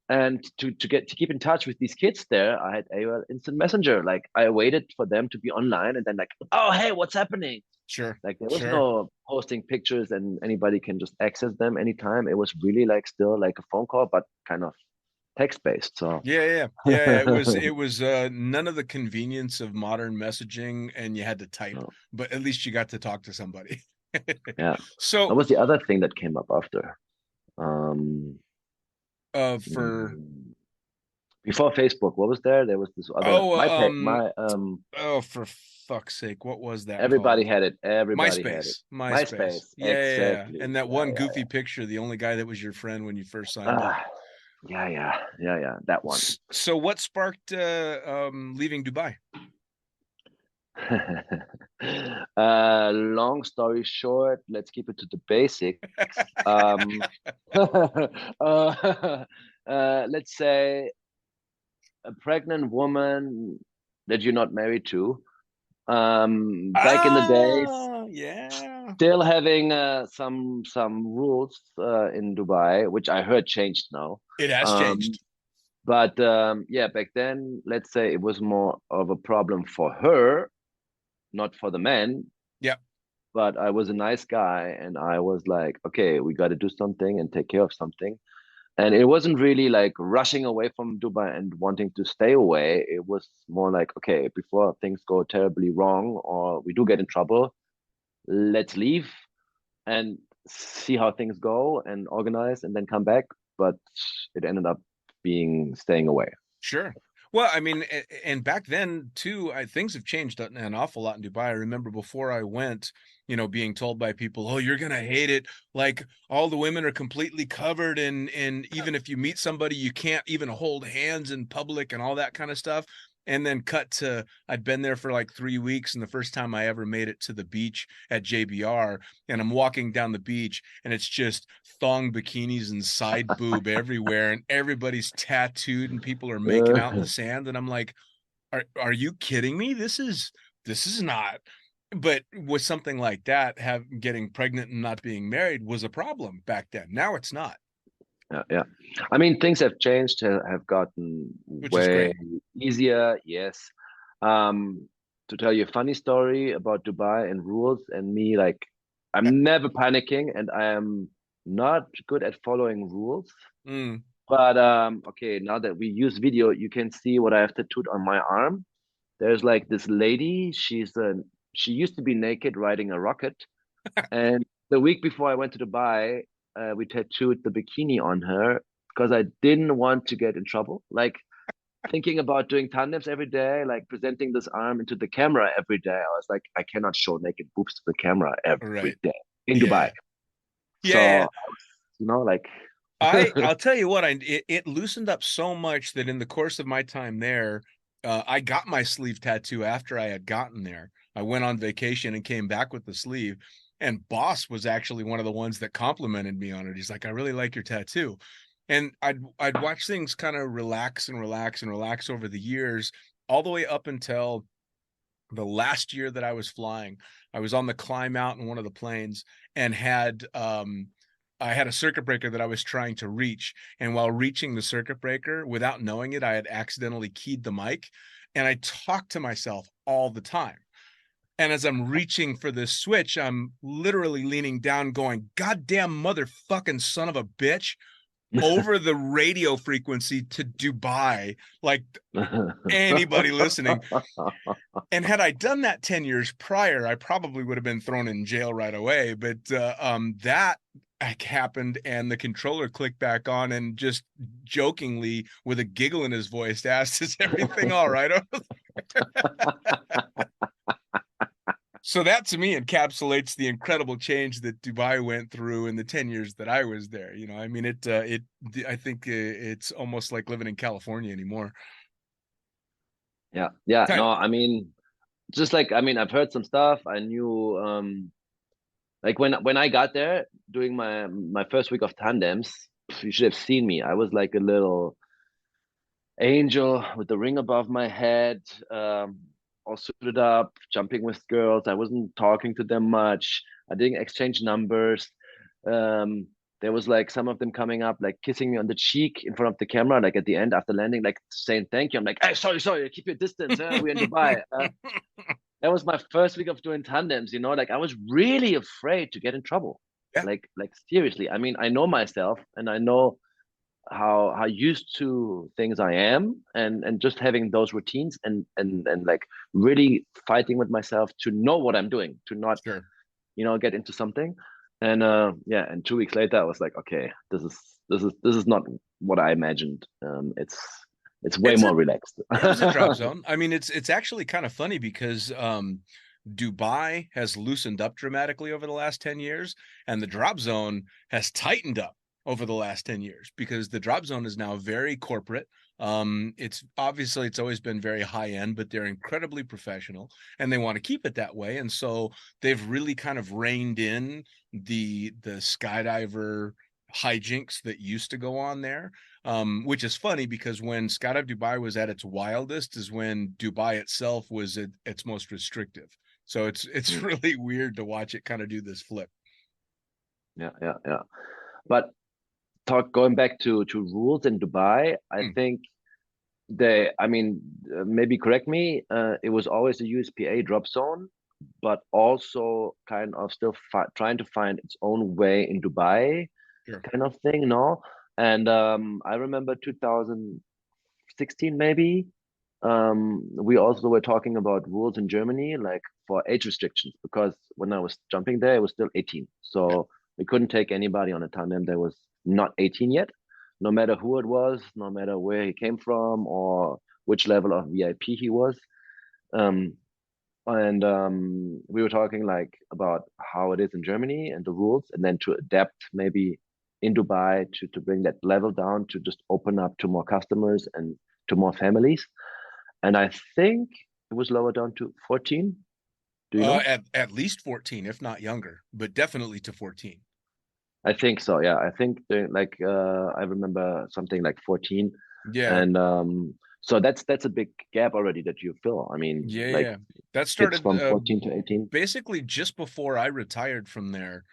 Speaker 5: And to keep in touch with these kids there, I had AOL Instant Messenger. Like I waited for them to be online and then like, oh hey, what's happening?
Speaker 3: Sure.
Speaker 5: Like there was
Speaker 3: Sure.
Speaker 5: no posting pictures and anybody can just access them anytime. It was really like still like a phone call, but kind of text based. So
Speaker 3: Yeah, yeah, yeah. Yeah. It was none of the convenience of modern messaging and you had to type,
Speaker 5: no,
Speaker 3: but at least you got to talk to somebody.
Speaker 5: yeah. That
Speaker 3: So
Speaker 5: was the other thing that came up after. Um,
Speaker 3: for
Speaker 5: mm, Before Facebook, what was there? There was this other
Speaker 3: oh
Speaker 5: my pay,
Speaker 3: um
Speaker 5: my
Speaker 3: oh for fuck's sake, what was that
Speaker 5: everybody
Speaker 3: called?
Speaker 5: had it. Everybody had it.
Speaker 3: MySpace. MySpace.
Speaker 5: MySpace,
Speaker 3: Yeah, yeah, yeah.
Speaker 5: exactly.
Speaker 3: And that
Speaker 5: Yeah,
Speaker 3: one
Speaker 5: yeah,
Speaker 3: goofy picture, the only guy that was your friend when you first signed up.
Speaker 5: ah, yeah. That one.
Speaker 3: So what sparked leaving Dubai?
Speaker 5: Long story short, let's keep it to the basics. Um, let's say a pregnant woman that you're not married to. Back in the days,
Speaker 3: Ah, yeah.
Speaker 5: still having some rules in Dubai, which I heard changed now.
Speaker 3: It has
Speaker 5: Um,
Speaker 3: changed.
Speaker 5: but yeah, back then, let's say it was more of a problem for her, not for the man.
Speaker 3: Yep.
Speaker 5: But I was a nice guy, and I was like, okay, we got to do something and take care of something. And it wasn't really like rushing away from Dubai and wanting to stay away. It was more like, okay, before things go terribly wrong or we do get in trouble, let's leave and see how things go and organize and then come back. But it ended up being staying away.
Speaker 3: Sure. Well, I mean, and back then too, things have changed an awful lot in Dubai. I remember before I went, being told by people, "Oh, you're gonna hate it. Like all the women are completely covered, and even if you meet somebody, you can't even hold hands in public and all that kind of stuff." And then cut to I'd been there for like 3 weeks, and the first time I ever made it to the beach at JBR, and I'm walking down the beach, and it's just thong bikinis and side boob everywhere, and everybody's tattooed, and people are making out in the sand, and I'm like, are you kidding me? This is not. But with something like that, getting pregnant and not being married was a problem back then. Now it's not,
Speaker 5: Yeah. I mean, things have changed, have gotten
Speaker 3: which is
Speaker 5: way
Speaker 3: great.
Speaker 5: easier. Yes. To tell you a funny story about Dubai and rules and me, like I'm never panicking and I am not good at following rules.
Speaker 3: Mm.
Speaker 5: But okay, now that we use video, you can see what I have tattooed on my arm. There's like this lady. She used to be naked riding a rocket, and the week before I went to Dubai, we tattooed the bikini on her because I didn't want to get in trouble. Like thinking about doing tandems every day, like presenting this arm into the camera every day. I was like, I cannot show naked boobs to the camera every
Speaker 3: Right.
Speaker 5: day in
Speaker 3: Yeah.
Speaker 5: Dubai.
Speaker 3: Yeah.
Speaker 5: So, like,
Speaker 3: I'll tell you what, it loosened up so much that in the course of my time there, I got my sleeve tattoo after I had gotten there. I went on vacation and came back with the sleeve, and Boss was actually one of the ones that complimented me on it. He's like, "I really like your tattoo." And I'd watch things kind of relax and relax and relax over the years, all the way up until the last year that I was flying. I was on the climb out in one of the planes and I had a circuit breaker that I was trying to reach. And while reaching the circuit breaker, without knowing it, I had accidentally keyed the mic. And I talked to myself all the time. And as I'm reaching for this switch, I'm literally leaning down, going, "Goddamn motherfucking son of a bitch," over the radio frequency to Dubai, like anybody listening. And had I done that 10 years prior, I probably would have been thrown in jail right away. But that happened, and the controller clicked back on, and just jokingly, with a giggle in his voice, asked, "Is everything all right?" So that to me encapsulates the incredible change that Dubai went through in the 10 years that I was there. You know, I mean, I think it's almost like living in California anymore.
Speaker 5: yeah,
Speaker 3: Kind
Speaker 5: no,
Speaker 3: of.
Speaker 5: I mean, just like, I mean, I've heard some stuff. I knew, like when I got there doing my first week of tandems, you should have seen me. I was like a little angel with the ring above my head, all suited up, jumping with girls. I wasn't talking to them much. I didn't exchange numbers. Um, there was like some of them coming up, like kissing me on the cheek in front of the camera, like at the end after landing, like saying thank you. I'm like, hey, sorry, keep your distance. We're in Dubai. That was my first week of doing tandems, like I was really afraid to get in trouble.
Speaker 3: Yeah.
Speaker 5: Like seriously. I mean, I know myself and I know how used to things I am, and just having those routines and like really fighting with myself to know what I'm doing, to not,
Speaker 3: Sure.
Speaker 5: get into something. And yeah, and 2 weeks later I was like, okay, this is not what I imagined. It's way
Speaker 3: It's a
Speaker 5: more relaxed.
Speaker 3: It was a drop zone. I mean, it's actually kind of funny because Dubai has loosened up dramatically over the last 10 years, and the drop zone has tightened up over the last 10 years because the drop zone is now very corporate. It's obviously it's always been very high end, but they're incredibly professional and they want to keep it that way. And so they've really kind of reined in the skydiver hijinks that used to go on there. Which is funny because when Skydive Dubai was at its wildest is when Dubai itself was at its most restrictive. So it's really weird to watch it kind of do this flip.
Speaker 5: Yeah. But going back to rules in Dubai, I
Speaker 3: Hmm.
Speaker 5: think I mean, maybe correct me, it was always a USPA drop zone, but also kind of still trying to find its own way in Dubai,
Speaker 3: Sure.
Speaker 5: kind of thing, no? And I remember 2016 maybe, we also were talking about rules in Germany, like for age restrictions, because when I was jumping there, it was still 18.
Speaker 3: Yeah.
Speaker 5: So we couldn't take anybody on a tandem that was not 18 yet, no matter who it was, no matter where he came from or which level of VIP he was. Um, and we were talking like about how it is in Germany and the rules, and then to adapt maybe in Dubai to bring that level down to just open up to more customers and to more families. And I think it was lowered down to 14. Do you know?
Speaker 3: At least 14, if not younger, but definitely to 14.
Speaker 5: I think so. Yeah, I think like I remember something like 14,
Speaker 3: Yeah.
Speaker 5: and so that's a big gap already that you fill. I mean,
Speaker 3: Yeah,
Speaker 5: like
Speaker 3: yeah. That
Speaker 5: kids
Speaker 3: started
Speaker 5: from 14 to 18.
Speaker 3: basically just before I retired from there.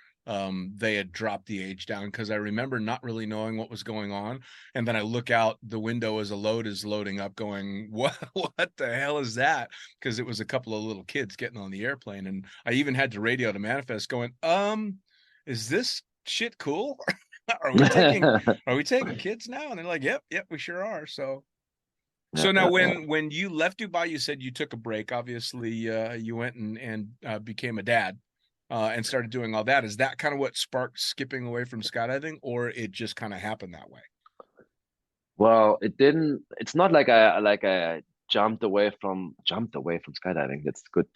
Speaker 3: They had dropped the age down because I remember not really knowing what was going on. And then I look out the window as a load is loading up, going, what the hell is that? Because it was a couple of little kids getting on the airplane. And I even had to radio to Manifest going, is this shit cool? are we taking kids now? And they're like, yep, we sure are. So now when you left Dubai, you said you took a break. Obviously, you went and became a dad and started doing all that. Is that kind of what sparked skipping away from skydiving, or it just kind of happened that way?
Speaker 5: Well, it didn't. It's not like I jumped away from skydiving. That's good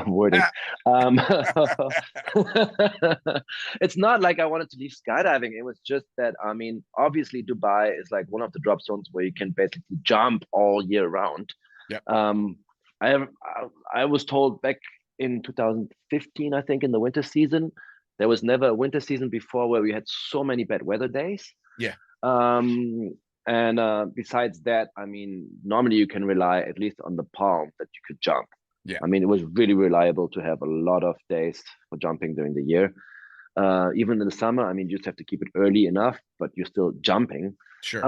Speaker 5: wording. Um, it's not like I wanted to leave skydiving. It was just that, I mean, obviously Dubai is like one of the drop zones where you can basically jump all year round.
Speaker 3: Yep.
Speaker 5: I have I was told back in 2015, I think, in the winter season, there was never a winter season before where we had so many bad weather days.
Speaker 3: Yeah.
Speaker 5: And besides that, I mean, normally you can rely at least on the palm that you could jump.
Speaker 3: Yeah.
Speaker 5: I mean, it was really reliable to have a lot of days for jumping during the year. Even in the summer, I mean, you just have to keep it early enough, but you're still jumping.
Speaker 3: Sure.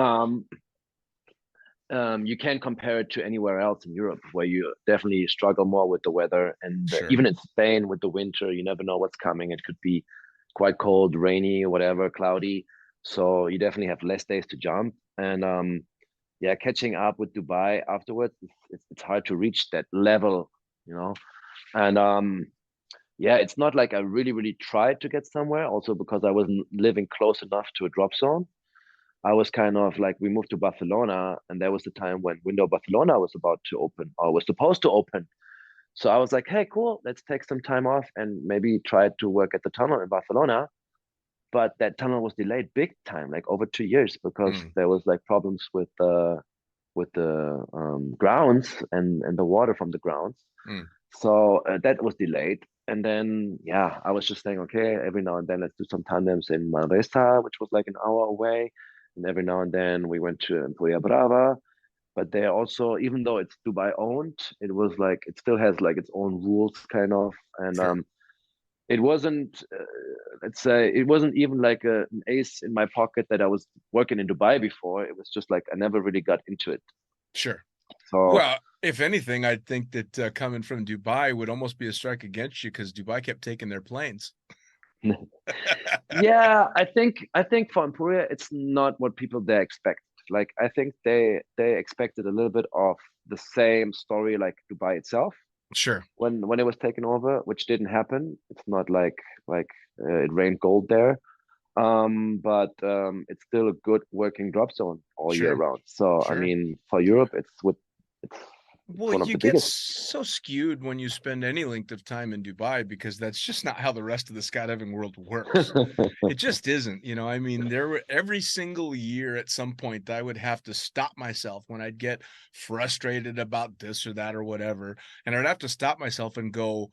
Speaker 5: You can't compare it to anywhere else in Europe, where you definitely struggle more with the weather. And
Speaker 3: Sure.
Speaker 5: even in Spain with the winter, you never know what's coming. It could be quite cold, rainy, whatever, cloudy. So you definitely have less days to jump. And yeah, catching up with Dubai afterwards, it's hard to reach that level, you know. And yeah, it's not like I really tried to get somewhere, also because I wasn't living close enough to a drop zone. I was kind of like, we moved to Barcelona, and there was the time when Window Barcelona was about to open, or was supposed to open. So I was like, hey, cool, let's take some time off and maybe try to work at the tunnel in Barcelona. But that tunnel was delayed big time, like over 2 years, because there was like problems with the grounds and the water from the grounds. So that was delayed. And then, yeah, I was just saying, okay, every now and then let's do some tandems in Manresa, which was like an hour away. And every now and then we went to Emporia Brava. But they also, even though it's Dubai owned, it was like, it still has like its own rules kind of. And
Speaker 3: Sure.
Speaker 5: It wasn't, let's say, it wasn't even like an ace in my pocket that I was working in Dubai before. It was just like, I never really got into it.
Speaker 3: Sure.
Speaker 5: So,
Speaker 3: Well, if anything, I think that coming from Dubai would almost be a strike against you, because Dubai kept taking their planes.
Speaker 5: yeah, I think for Emporia, it's not what people there expect. Like, I think they expected a little bit of the same story like Dubai itself
Speaker 3: Sure.
Speaker 5: when it was taken over, which didn't happen. It's not like it rained gold there. But it's still a good working drop zone all year
Speaker 3: Sure.
Speaker 5: round. So I
Speaker 3: Sure.
Speaker 5: mean, for Europe, it's
Speaker 3: Well,
Speaker 5: one of
Speaker 3: you
Speaker 5: the
Speaker 3: get
Speaker 5: biggest.
Speaker 3: so skewed when you spend any length of time in Dubai, because that's just not how the rest of the skydiving world works. It just isn't, you know. I mean, there were every single year at some point I would have to stop myself when I'd get frustrated about this or that or whatever, and I'd have to stop myself and go,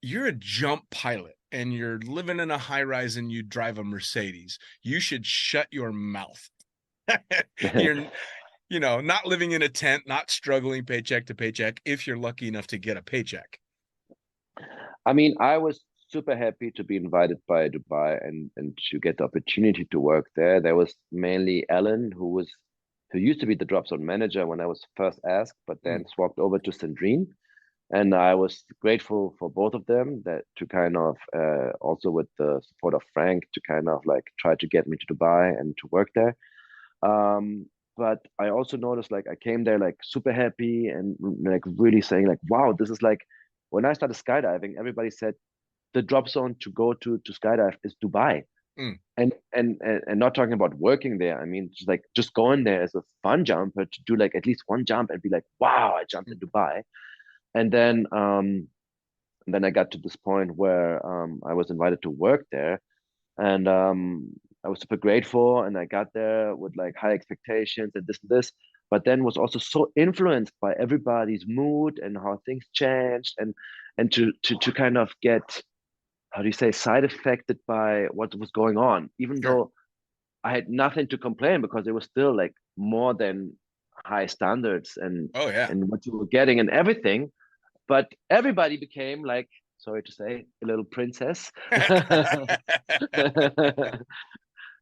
Speaker 3: "You're a jump pilot and you're living in a high rise and you drive a Mercedes. You should shut your mouth." You're not living in a tent, not struggling paycheck to paycheck, if you're lucky enough to get a paycheck.
Speaker 5: I mean, I was super happy to be invited by Dubai and to get the opportunity to work there. There was mainly Ellen, who used to be the drop zone manager when I was first asked, but then swapped over to Sandrine. And I was grateful for both of them, that to kind of also with the support of Frank, to kind of like try to get me to Dubai and to work there. But I also noticed, like, I came there like super happy and like really saying like, wow, this is like, when I started skydiving, everybody said the drop zone to go to skydive is Dubai. And not talking about working there. I mean, just going there as a fun jumper to do like at least one jump and be like, wow, I jumped in Dubai. And then I got to this point where I was invited to work there, and I was super grateful. And I got there with like high expectations and this, but then was also so influenced by everybody's mood and how things changed, and to kind of get, how do you say, side affected by what was going on, even
Speaker 3: Sure.
Speaker 5: though I had nothing to complain because it was still like more than high standards and
Speaker 3: Oh yeah.
Speaker 5: and what you were getting and everything. But everybody became like, sorry to say, a little princess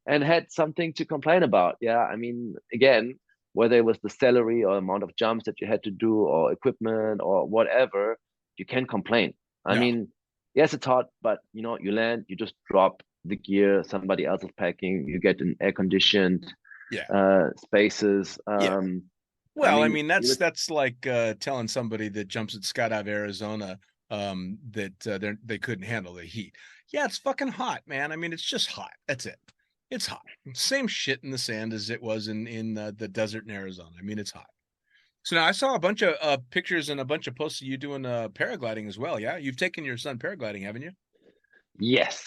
Speaker 5: and had something to complain about. Yeah, I mean, again, whether it was the salary or amount of jumps that you had to do or equipment or whatever, you can't complain. I
Speaker 3: No.
Speaker 5: mean, yes, it's hot, but you land, you just drop the gear somebody else is packing. You get an air conditioned spaces.
Speaker 3: Yeah. Well, I mean,
Speaker 5: It was,
Speaker 3: that's like telling somebody that jumps at Skydive Arizona that they couldn't handle the heat. Yeah, it's fucking hot, man. I mean, it's just hot. That's it. It's hot. Same shit in the sand as it was in the desert in Arizona. I mean, it's hot. So now I saw a bunch of pictures and a bunch of posts of you doing paragliding as well. Yeah, you've taken your son paragliding, haven't you?
Speaker 5: yes.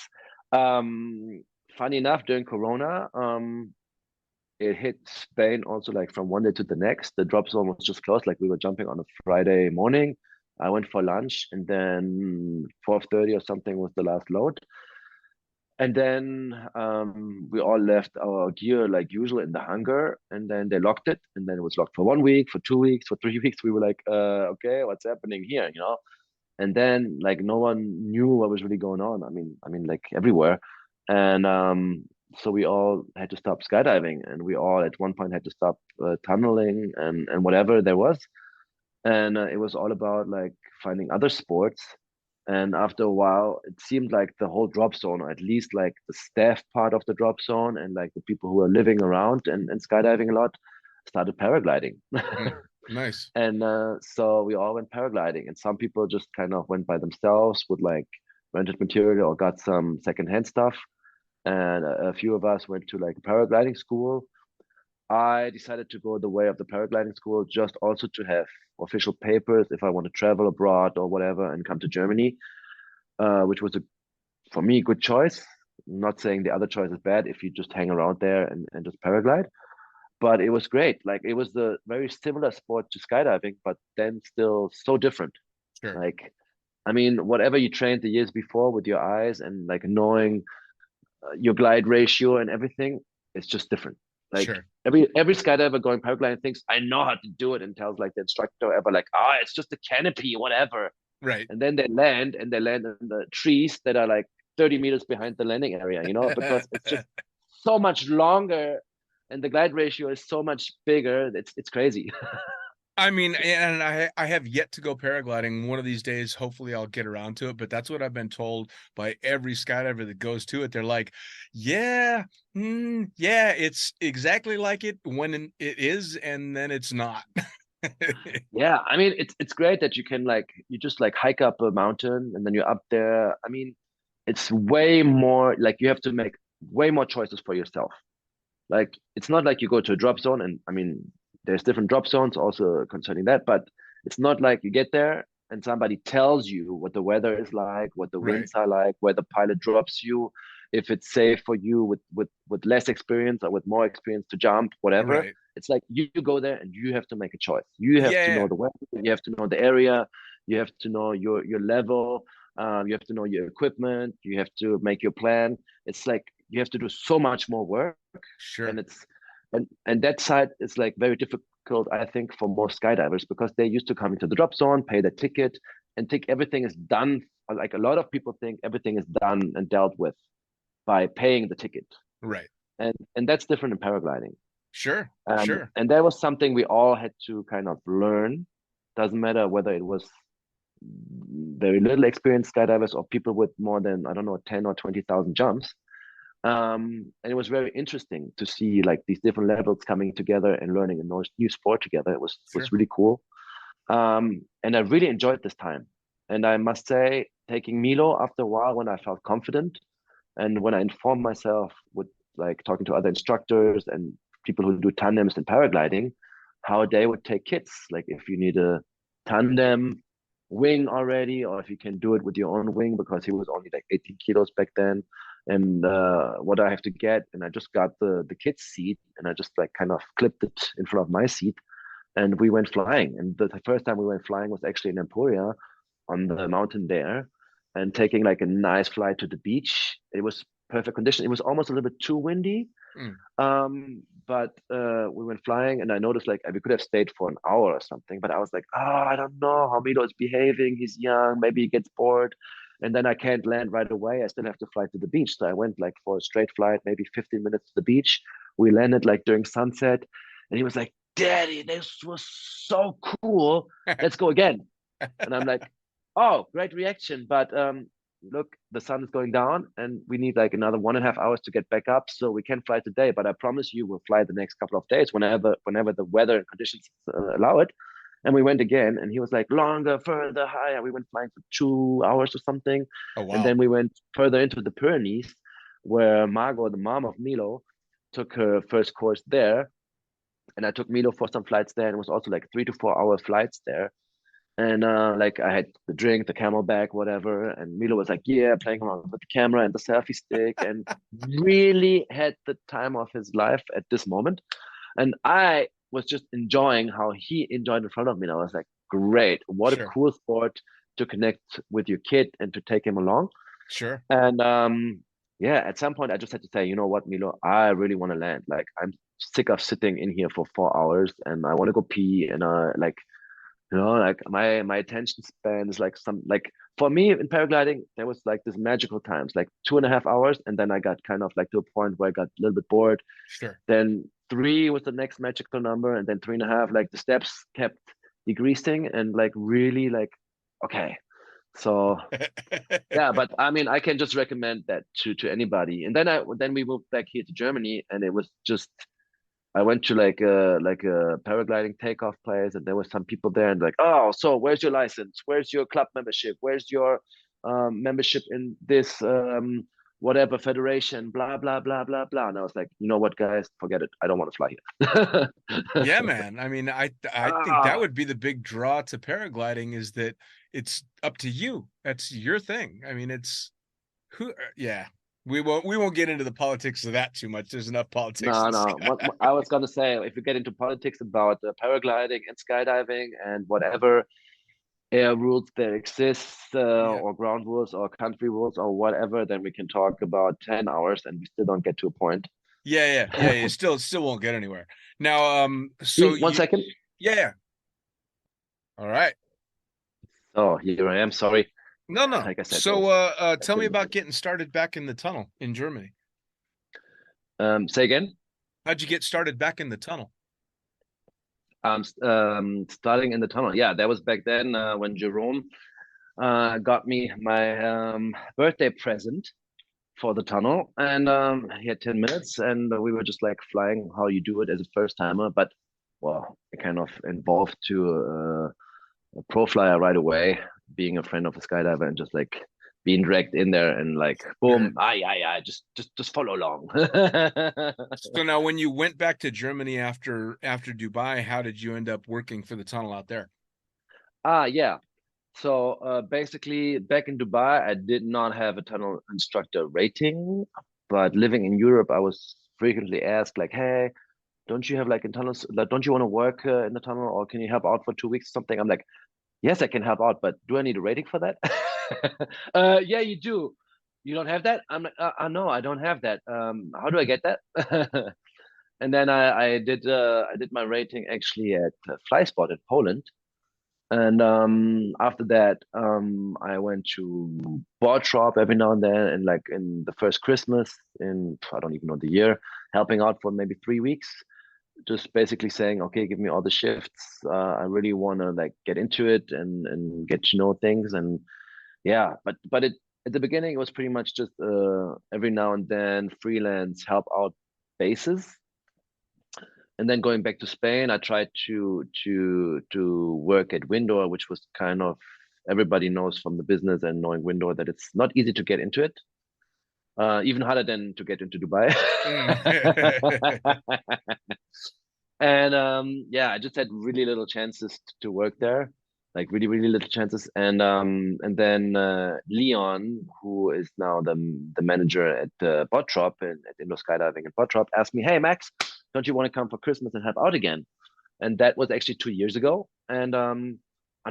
Speaker 5: Funny enough, during Corona, it hit Spain also like from one day to the next. The drop zone was just closed. Like we were jumping on a Friday morning. I went for lunch, and then 12:30 or something was the last load. And then we all left our gear like usual in the hangar, and then they locked it, and then it was locked for 1 week, for 2 weeks, for 3 weeks. We were like, okay, what's happening here, you know? And then like no one knew what was really going on. I mean like everywhere, and so we all had to stop skydiving, and we all at one point had to stop tunneling and whatever there was, and it was all about like finding other sports. And after a while, it seemed like the whole drop zone, or at least like the staff part of the drop zone, and like the people who were living around and skydiving a lot, started paragliding.
Speaker 3: Nice.
Speaker 5: And so we all went paragliding, and some people just kind of went by themselves with like rented material or got some secondhand stuff. And a few of us went to like paragliding school. I decided to go the way of the paragliding school, just also to have official papers if I want to travel abroad or whatever and come to Germany, which was for me, good choice. I'm not saying the other choice is bad if you just hang around there and just paraglide, but it was great. Like it was the very similar sport to skydiving, but then still so different.
Speaker 3: Sure.
Speaker 5: Like, I mean, whatever you trained the years before with your eyes and like knowing your glide ratio and everything, it's just different. Like
Speaker 3: Sure.
Speaker 5: every skydiver going paragliding thinks I know how to do it, and tells like the instructor ever like, it's just a canopy, whatever.
Speaker 3: Right.
Speaker 5: And then they land in the trees that are like 30 meters behind the landing area, you know, because it's just so much longer and the glide ratio is so much bigger. It's crazy.
Speaker 3: I mean, and I have yet to go paragliding. One of these days, hopefully I'll get around to it, but that's what I've been told by every skydiver that goes to it. They're like, yeah, yeah, it's exactly like it when it is, and then it's not.
Speaker 5: Yeah, I mean, it's great that you can like, you just like hike up a mountain and then you're up there. I mean, it's way more like you have to make way more choices for yourself. Like it's not like you go to a drop zone, and I mean, there's different drop zones also concerning that, but it's not like you get there and somebody tells you what the weather is like, what the
Speaker 3: Right.
Speaker 5: winds are like, where the pilot drops you, if it's safe for you with less experience or with more experience to jump, whatever.
Speaker 3: Right.
Speaker 5: It's like you go there and you have to make a choice. You have to
Speaker 3: Yeah.
Speaker 5: know the weather, you have to know the area, you have to know your level, you have to know your equipment, you have to make your plan. It's like you have to do so much more work,
Speaker 3: Sure.
Speaker 5: and and that side is like very difficult, I think, for most skydivers, because they're used to coming to the drop zone, pay the ticket, and think everything is done. Like a lot of people think everything is done and dealt with by paying the ticket,
Speaker 3: Right.
Speaker 5: and that's different in paragliding.
Speaker 3: Sure.
Speaker 5: And
Speaker 3: Sure.
Speaker 5: and that was something we all had to kind of learn. Doesn't matter whether it was very little experienced skydivers or people with more than, I don't know, 10 or 20,000 jumps. And it was very interesting to see like these different levels coming together and learning a new sport together. It was
Speaker 3: Sure.
Speaker 5: really cool. And I really enjoyed this time. And I must say, taking Milo after a while, when I felt confident and when I informed myself with like talking to other instructors and people who do tandems and paragliding, how they would take kits. Like if you need a tandem wing already, or if you can do it with your own wing, because he was only like 18 kilos back then. And what I have to get, and I just got the kid's seat, and I just like kind of clipped it in front of my seat, and we went flying. And the first time we went flying was actually in Emporia on the mountain there, and taking like a nice flight to the beach. It was perfect condition. It was almost a little bit too windy, but we went flying, and I noticed like we could have stayed for an hour or something, but I was like, I don't know how Milo is behaving. He's young, maybe he gets bored, and then I can't land right away. I still have to fly to the beach. So I went like for a straight flight, maybe 15 minutes to the beach. We landed like during sunset, and he was like, "Daddy, this was so cool. Let's go again." And I'm like, "Oh, great reaction." But look, the sun is going down and we need like another 1.5 hours to get back up. So we can fly today, but I promise you we'll fly the next couple of days whenever the weather and conditions allow it. And we went again, and he was like, longer, further, higher. We went flying for 2 hours or something.
Speaker 3: Oh, wow.
Speaker 5: And then we went further into the Pyrenees, where Margot, the mom of Milo, took her first course there. And I took Milo for some flights there. And it was also like 3 to 4 hour flights there. And like I had the drink, the camelback, whatever. And Milo was like, yeah, playing around with the camera and the selfie stick, and really had the time of his life at this moment. And I was just enjoying how he enjoyed in front of me. And I was like, great, what a cool sport to connect with your kid and to take him along.
Speaker 3: Sure.
Speaker 5: And yeah, at some point I just had to say, you know what, Milo, I really want to land. Like, I'm sick of sitting in here for 4 hours, and I want to go pee. And like, you know, like my attention span is like for me in paragliding, there was like this magical times, like 2.5 hours, and then I got kind of like to a point where I got a little bit bored.
Speaker 3: Sure.
Speaker 5: Then 3 was the next magical number, and then 3.5. Like the steps kept decreasing, and like really like, okay. So yeah, but I mean, I can just recommend that to anybody. And then we moved back here to Germany, and it was just, I went to like a paragliding takeoff place, and there were some people there, and like, oh, so where's your license? Where's your club membership? Where's your membership in this whatever federation? Blah blah blah blah blah. And I was like, you know what, guys, forget it. I don't want to fly here.
Speaker 3: Yeah, man. I mean, I think that would be the big draw to paragliding, is that it's up to you. That's your thing. I mean, it's yeah. We won't get into the politics of that too much. There's enough politics.
Speaker 5: No. What I was gonna say, if you get into politics about paragliding and skydiving and whatever air rules there exist, or ground rules or country rules or whatever, then we can talk about 10 hours and we still don't get to a point.
Speaker 3: Yeah. Still won't get anywhere. Now, so
Speaker 5: one second.
Speaker 3: Yeah. All right.
Speaker 5: Oh, here I am. Sorry.
Speaker 3: No.
Speaker 5: Like I said,
Speaker 3: so tell me about getting started back in the tunnel in Germany.
Speaker 5: Say again?
Speaker 3: How'd you get started back in the tunnel?
Speaker 5: Starting in the tunnel. Yeah, that was back then when Jerome got me my birthday present for the tunnel. And he had 10 minutes, and we were just like flying how you do it as a first timer. But, well, it kind of involved to a pro flyer right away, being a friend of a skydiver, and just like being dragged in there and like, boom, just follow along.
Speaker 3: So now, when you went back to Germany after Dubai, how did you end up working for the tunnel out there?
Speaker 5: Yeah. So basically, back in Dubai, I did not have a tunnel instructor rating, but living in Europe, I was frequently asked like, hey, don't you have like in tunnels, like, don't you want to work in the tunnel, or can you help out for 2 weeks or something? I'm like, yes, I can help out, but do I need a rating for that? Yeah, you do. You don't have that? I'm like, no, I don't have that. How do I get that? And then I did my rating actually at FlySpot in Poland. And after that, I went to board shop every now and then, and like in the first Christmas in, I don't even know the year, helping out for maybe 3 weeks, just basically saying, okay, give me all the shifts. I really want to like get into it and get to know things. And yeah, but it at the beginning it was pretty much just every now and then freelance help out basis. And then going back to Spain, I tried to work at Windor, which was kind of, everybody knows from the business and knowing Windor that it's not easy to get into it. Even harder than to get into Dubai. And yeah, I just had really little chances to work there, like really, really little chances. And then Leon, who is now the manager at the bot shop and at Indo Skydiving and bot shop, asked me, hey, Max, don't you want to come for Christmas and help out again? And that was actually 2 years ago. And I'm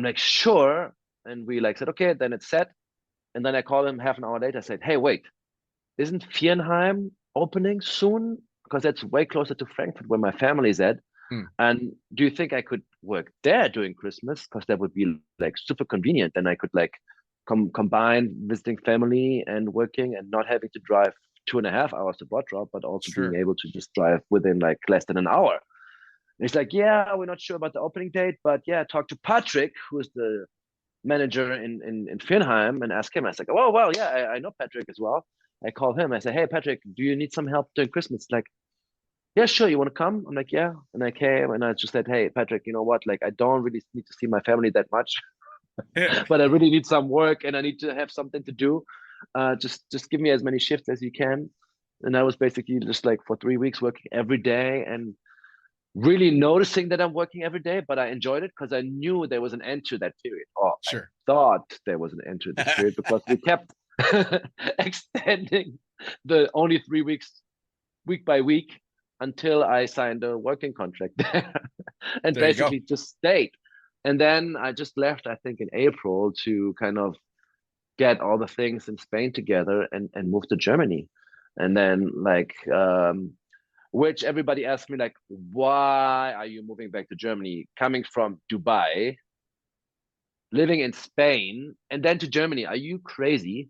Speaker 5: like, sure. And we like said, okay, then it's set. And then I called him half an hour later. I said, hey, wait, isn't Viernheim opening soon? Because that's way closer to Frankfurt where my family is at. And do you think I could work there during Christmas? Because that would be like super convenient. Then I could like combine visiting family and working and not having to drive 2.5 hours to bot drop, but also being able to just drive within like less than an hour. And he's like, yeah, we're not sure about the opening date, but yeah, talk to Patrick, who's the manager in Firnheim and ask him. I was like, oh well, yeah, I know Patrick as well. I call him. I say, hey Patrick, do you need some help during Christmas? Like, yeah, sure. You want to come? I'm like, yeah. And I came and I just said, hey Patrick, you know what? Like, I don't really need to see my family that much,
Speaker 3: Yeah.
Speaker 5: but I really need some work and I need to have something to do. Just give me as many shifts as you can. And I was basically just like for 3 weeks working every day and really noticing that I'm working every day, but I enjoyed it because I knew there was an end to that period. Or I
Speaker 3: Sure.
Speaker 5: thought there was an end to this period because we kept extending the only 3 weeks, week by week, until I signed a working contract there and
Speaker 3: There you go.
Speaker 5: basically just stayed. And then I just left, I think, in April to kind of get all the things in Spain together and move to Germany. And then which everybody asked me like, why are you moving back to Germany? Coming from Dubai, living in Spain, and then to Germany. Are you crazy?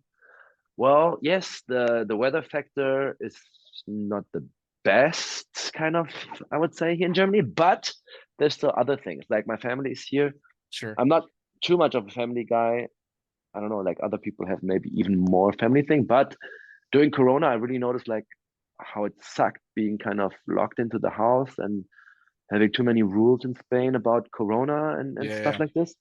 Speaker 5: Well, yes, the weather factor is not the best kind of, I would say, here in Germany, but there's still other things. Like my family is here.
Speaker 3: Sure.
Speaker 5: I'm not too much of a family guy. I don't know, like other people have maybe even more family thing, but during Corona, I really noticed like how it sucked being kind of locked into the house and having too many rules in Spain about Corona and stuff
Speaker 3: Yeah.
Speaker 5: like this.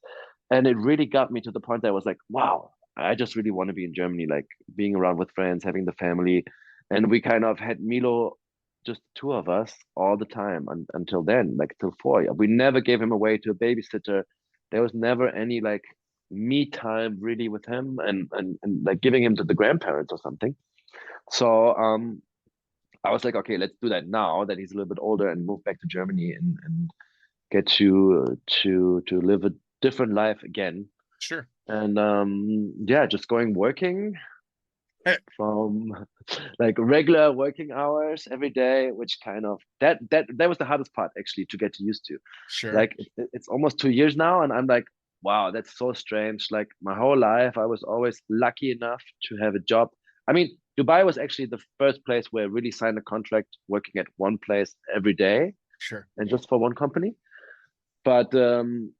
Speaker 5: And it really got me to the point that I was like, wow, I just really want to be in Germany, like being around with friends, having the family. And we kind of had Milo, just the two of us all the time until then, like till 4. We never gave him away to a babysitter. There was never any like me time really with him and like giving him to the grandparents or something. So I was like, okay, let's do that now that he's a little bit older and move back to Germany and get to live a different life again.
Speaker 3: Sure.
Speaker 5: And yeah, just going working
Speaker 3: Eh,
Speaker 5: from like regular working hours every day, which kind of that was the hardest part actually to get used to.
Speaker 3: Sure.
Speaker 5: Like it's almost 2 years now, and I'm like, wow, that's so strange. Like my whole life, I was always lucky enough to have a job. I mean, Dubai was actually the first place where I really signed a contract working at one place every day
Speaker 3: Sure.
Speaker 5: and just for one company. But then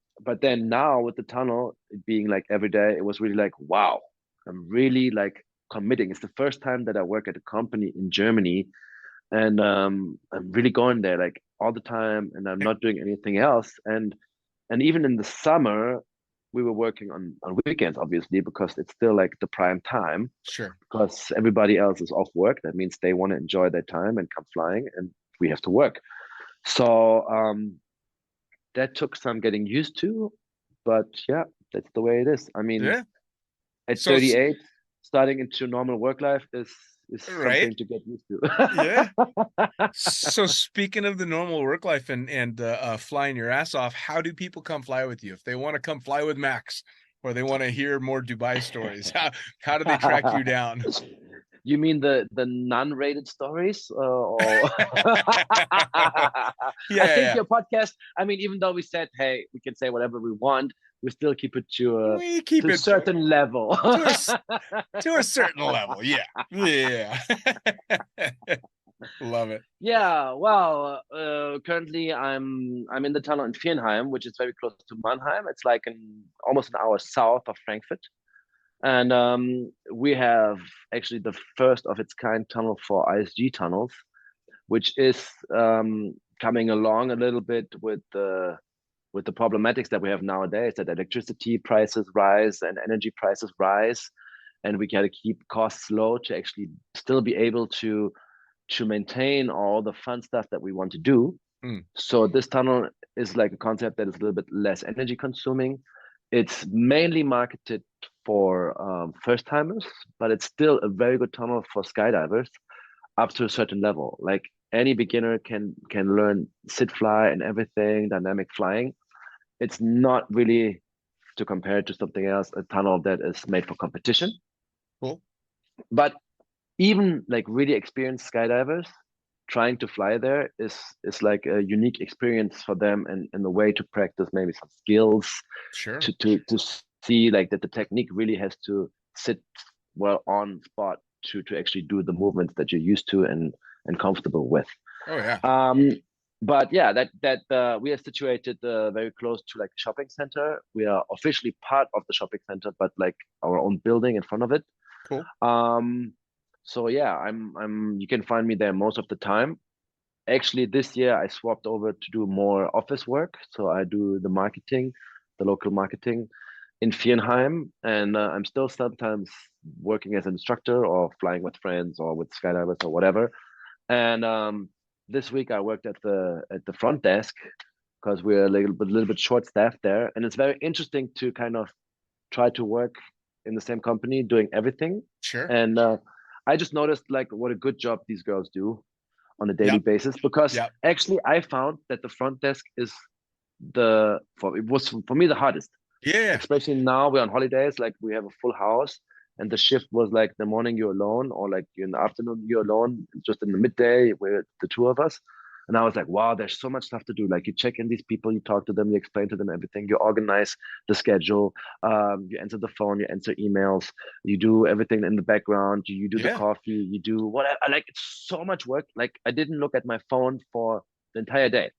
Speaker 5: now with the tunnel being like every day, it was really like, wow, I'm really like committing. It's the first time that I work at a company in Germany, and I'm really going there like all the time, and I'm
Speaker 3: Eh,
Speaker 5: not doing anything else. And even in the summer, we were working on weekends, obviously, because it's still like the prime time.
Speaker 3: Sure.
Speaker 5: Because everybody else is off work, that means they want to enjoy their time and come flying, and we have to work. So that took some getting used to, but yeah, that's the way it is. I mean,
Speaker 3: Yeah.
Speaker 5: at
Speaker 3: So
Speaker 5: 38, starting into normal work life is
Speaker 3: right.
Speaker 5: something to get used
Speaker 3: Yeah.
Speaker 5: to.
Speaker 3: So speaking of the normal work life and flying your ass off, how do people come fly with you if they want to come fly with Max or they want to hear more Dubai stories? How do they track you down?
Speaker 5: You mean the non-rated stories, or I think
Speaker 3: Yeah.
Speaker 5: your podcast. I mean, even though we said, hey, we can say whatever we want, we still keep it
Speaker 3: We keep
Speaker 5: to a
Speaker 3: it
Speaker 5: certain level.
Speaker 3: to to a certain level. Yeah. Yeah. Love it.
Speaker 5: Yeah, well, currently I'm in the tunnel in Firnheim, which is very close to Mannheim. It's like almost an hour south of Frankfurt, and we have actually the first of its kind tunnel for ISG tunnels, which is coming along a little bit with the problematics that we have nowadays, that electricity prices rise and energy prices rise, and we got to keep costs low to actually still be able to maintain all the fun stuff that we want to do.
Speaker 3: Mm,
Speaker 5: So this tunnel is like a concept that is a little bit less energy consuming. It's mainly marketed for first timers, but it's still a very good tunnel for skydivers up to a certain level. Like any beginner can learn sit fly and everything, dynamic flying. It's not really to compare to something else, a tunnel that is made for competition.
Speaker 3: cool.
Speaker 5: But even like really experienced skydivers trying to fly there is like a unique experience for them and a way to practice maybe some skills
Speaker 3: Sure.
Speaker 5: to see like that the technique really has to sit well on spot to actually do the movements that you're used to and comfortable with.
Speaker 3: Oh yeah.
Speaker 5: um But yeah, we are situated very close to like a shopping center. We are officially part of the shopping center, but like our own building in front of it.
Speaker 3: Cool.
Speaker 5: So yeah, I'm you can find me there most of the time. Actually, this year I swapped over to do more office work. So I do the marketing, the local marketing in Viernheim, and I'm still sometimes working as an instructor or flying with friends or with skydivers or whatever. And this week I worked at the front desk because we're a little bit short staffed there, and it's very interesting to kind of try to work in the same company doing everything.
Speaker 3: Sure.
Speaker 5: And I just noticed like what a good job these girls do on a daily
Speaker 3: Yep.
Speaker 5: basis, because
Speaker 3: Yep.
Speaker 5: actually I found that the front desk is it was for me the hardest,
Speaker 3: Yeah.
Speaker 5: especially now we're on holidays, like we have a full house, and the shift was like the morning you're alone, or like in the afternoon you're alone, just in the midday we're the two of us. And I was like, wow, there's so much stuff to do. Like you check in these people, you talk to them, you explain to them everything, you organize the schedule, you answer the phone, you answer emails, you do everything in the background, you do the
Speaker 3: Yeah.
Speaker 5: coffee, you do whatever. Like it's so much work. Like I didn't look at my phone for the entire day.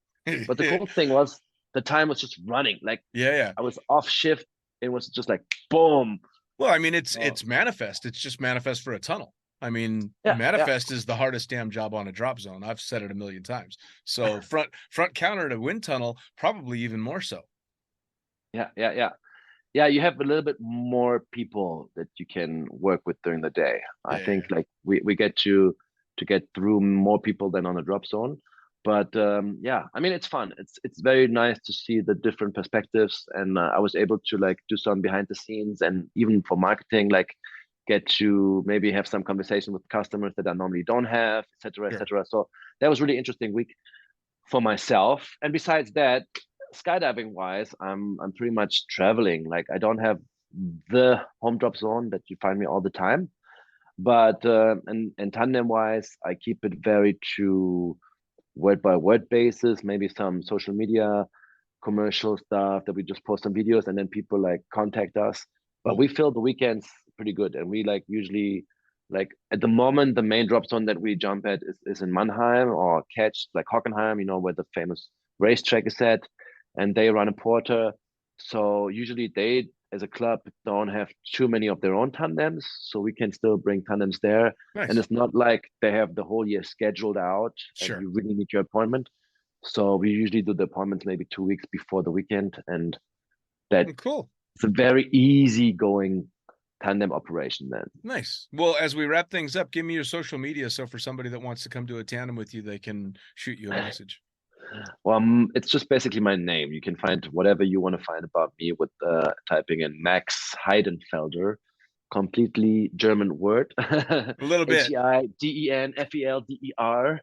Speaker 5: But the cool thing was the time was just running. Like
Speaker 3: Yeah.
Speaker 5: I was off shift. It was just like boom.
Speaker 3: Well, I mean, it's
Speaker 5: Oh.
Speaker 3: it's manifest. It's just manifest for a tunnel. I mean,
Speaker 5: Yeah,
Speaker 3: manifest is the hardest damn job on a drop zone. I've said it a million times. So front counter to wind tunnel, probably even more so.
Speaker 5: Yeah, you have a little bit more people that you can work with during the day. I
Speaker 3: Yeah.
Speaker 5: think like we get to get through more people than on a drop zone. But yeah, I mean it's fun. It's very nice to see the different perspectives, and I was able to like do some behind the scenes, and even for marketing, like get to maybe have some conversation with customers that I normally don't have, etc.,
Speaker 3: Sure.
Speaker 5: etc. So that was really interesting week for myself. And besides that, skydiving wise, I'm pretty much traveling. Like I don't have the home drop zone that you find me all the time, but and tandem wise, I keep it very true word by word basis. Maybe some social media commercial stuff that we just post some videos, and then people like contact us. But
Speaker 3: Cool.
Speaker 5: we fill the weekends pretty good, and we like usually like at the moment the main drop zone that we jump at is in Mannheim or Catch, like Hockenheim, where the famous racetrack is at, and they run a porter. So usually they as a club don't have too many of their own tandems, so we can still bring tandems there.
Speaker 3: Nice.
Speaker 5: And it's not like they have the whole year scheduled out
Speaker 3: Sure.
Speaker 5: and you really need your appointment. So we usually do the appointments maybe 2 weeks before the weekend, and that
Speaker 3: Cool.
Speaker 5: it's a very easy going tandem operation then.
Speaker 3: Nice. Well, as we wrap things up, give me your social media. So for somebody that wants to come to a tandem with you, they can shoot you a message.
Speaker 5: Well, it's just basically my name. You can find whatever you want to find about me with typing in Max Heidenfelder, completely German word.
Speaker 3: A little bit.
Speaker 5: Heidenfelder.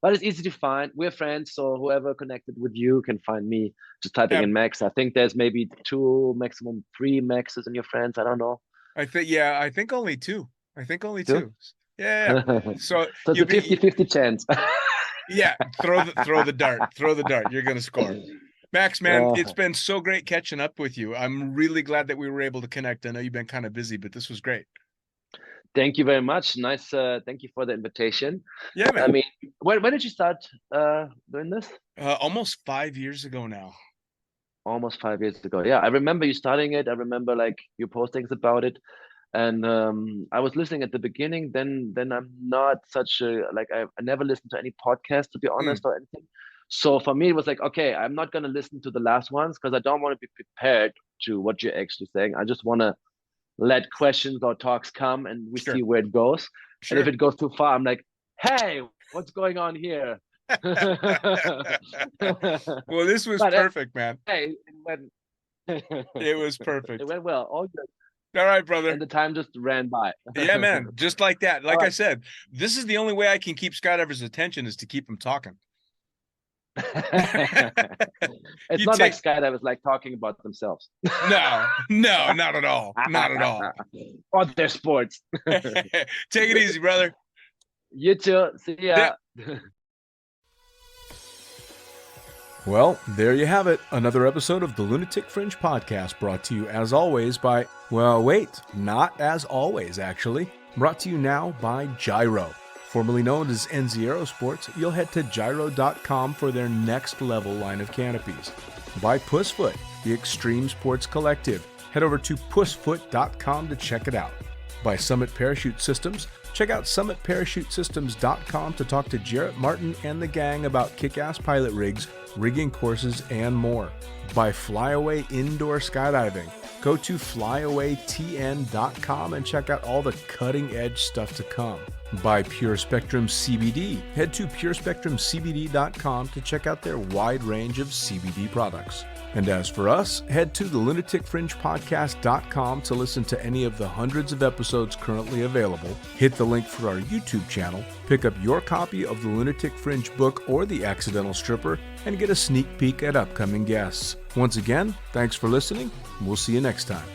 Speaker 5: But it's easy to find. We're friends, so whoever connected with you can find me just typing in Max. I think there's maybe 2, maximum 3 Maxes in your friends. I don't know.
Speaker 3: I think only 2. I think only
Speaker 5: 2?
Speaker 3: 2. Yeah. So
Speaker 5: it's a 50-50 chance.
Speaker 3: Yeah, throw the dart. Throw the dart. You're gonna score. Max, man, it's been so great catching up with you. I'm really glad that we were able to connect. I know you've been kind of busy, but this was great.
Speaker 5: Thank you very much. Nice. Thank you for the invitation.
Speaker 3: Yeah, man.
Speaker 5: I mean, when did you start doing this?
Speaker 3: Almost 5 years ago now.
Speaker 5: Almost 5 years ago. Yeah, I remember you starting it. I remember like your postings about it. And I was listening at the beginning. Then I'm not such a like I never listened to any podcast, to be honest, or anything. So for me, it was like, okay, I'm not gonna listen to the last ones because I don't want to be prepared to what you're actually saying. I just want to let questions or talks come, and we see where it goes.
Speaker 3: Sure.
Speaker 5: And if it goes too far, I'm like, hey, what's going on here?
Speaker 3: Well, this was perfect, man.
Speaker 5: Hey,
Speaker 3: it was perfect.
Speaker 5: It went well. All good.
Speaker 3: All right, brother.
Speaker 5: And the time just ran by.
Speaker 3: Yeah, man. Just like that. Like I said, this is the only way I can keep skydivers' attention is to keep them talking.
Speaker 5: It's not like skydivers like talking about themselves.
Speaker 3: No, not at all. Not at all.
Speaker 5: Or their sports.
Speaker 3: Take it easy, brother.
Speaker 5: You too. See ya.
Speaker 3: Well, there you have it. Another episode of the Lunatic Fringe podcast brought to you as always by, well, wait, not as always, actually. Brought to you now by Gyro. Formerly known as NZ Aerosports, you'll head to gyro.com for their next level line of canopies. By Pussfoot, the extreme sports collective. Head over to pussfoot.com to check it out. By Summit Parachute Systems, check out summitparachutesystems.com to talk to Jarrett Martin and the gang about kick-ass pilot rigs, rigging courses, and more. By Flyaway Indoor Skydiving, go to flyawaytn.com and check out all the cutting-edge stuff to come. By Pure Spectrum CBD, head to purespectrumcbd.com to check out their wide range of CBD products. And as for us, head to the lunaticfringepodcast.com to listen to any of the hundreds of episodes currently available, hit the link for our YouTube channel, pick up your copy of the Lunatic Fringe book or The Accidental Stripper, and get a sneak peek at upcoming guests. Once again, thanks for listening. We'll see you next time.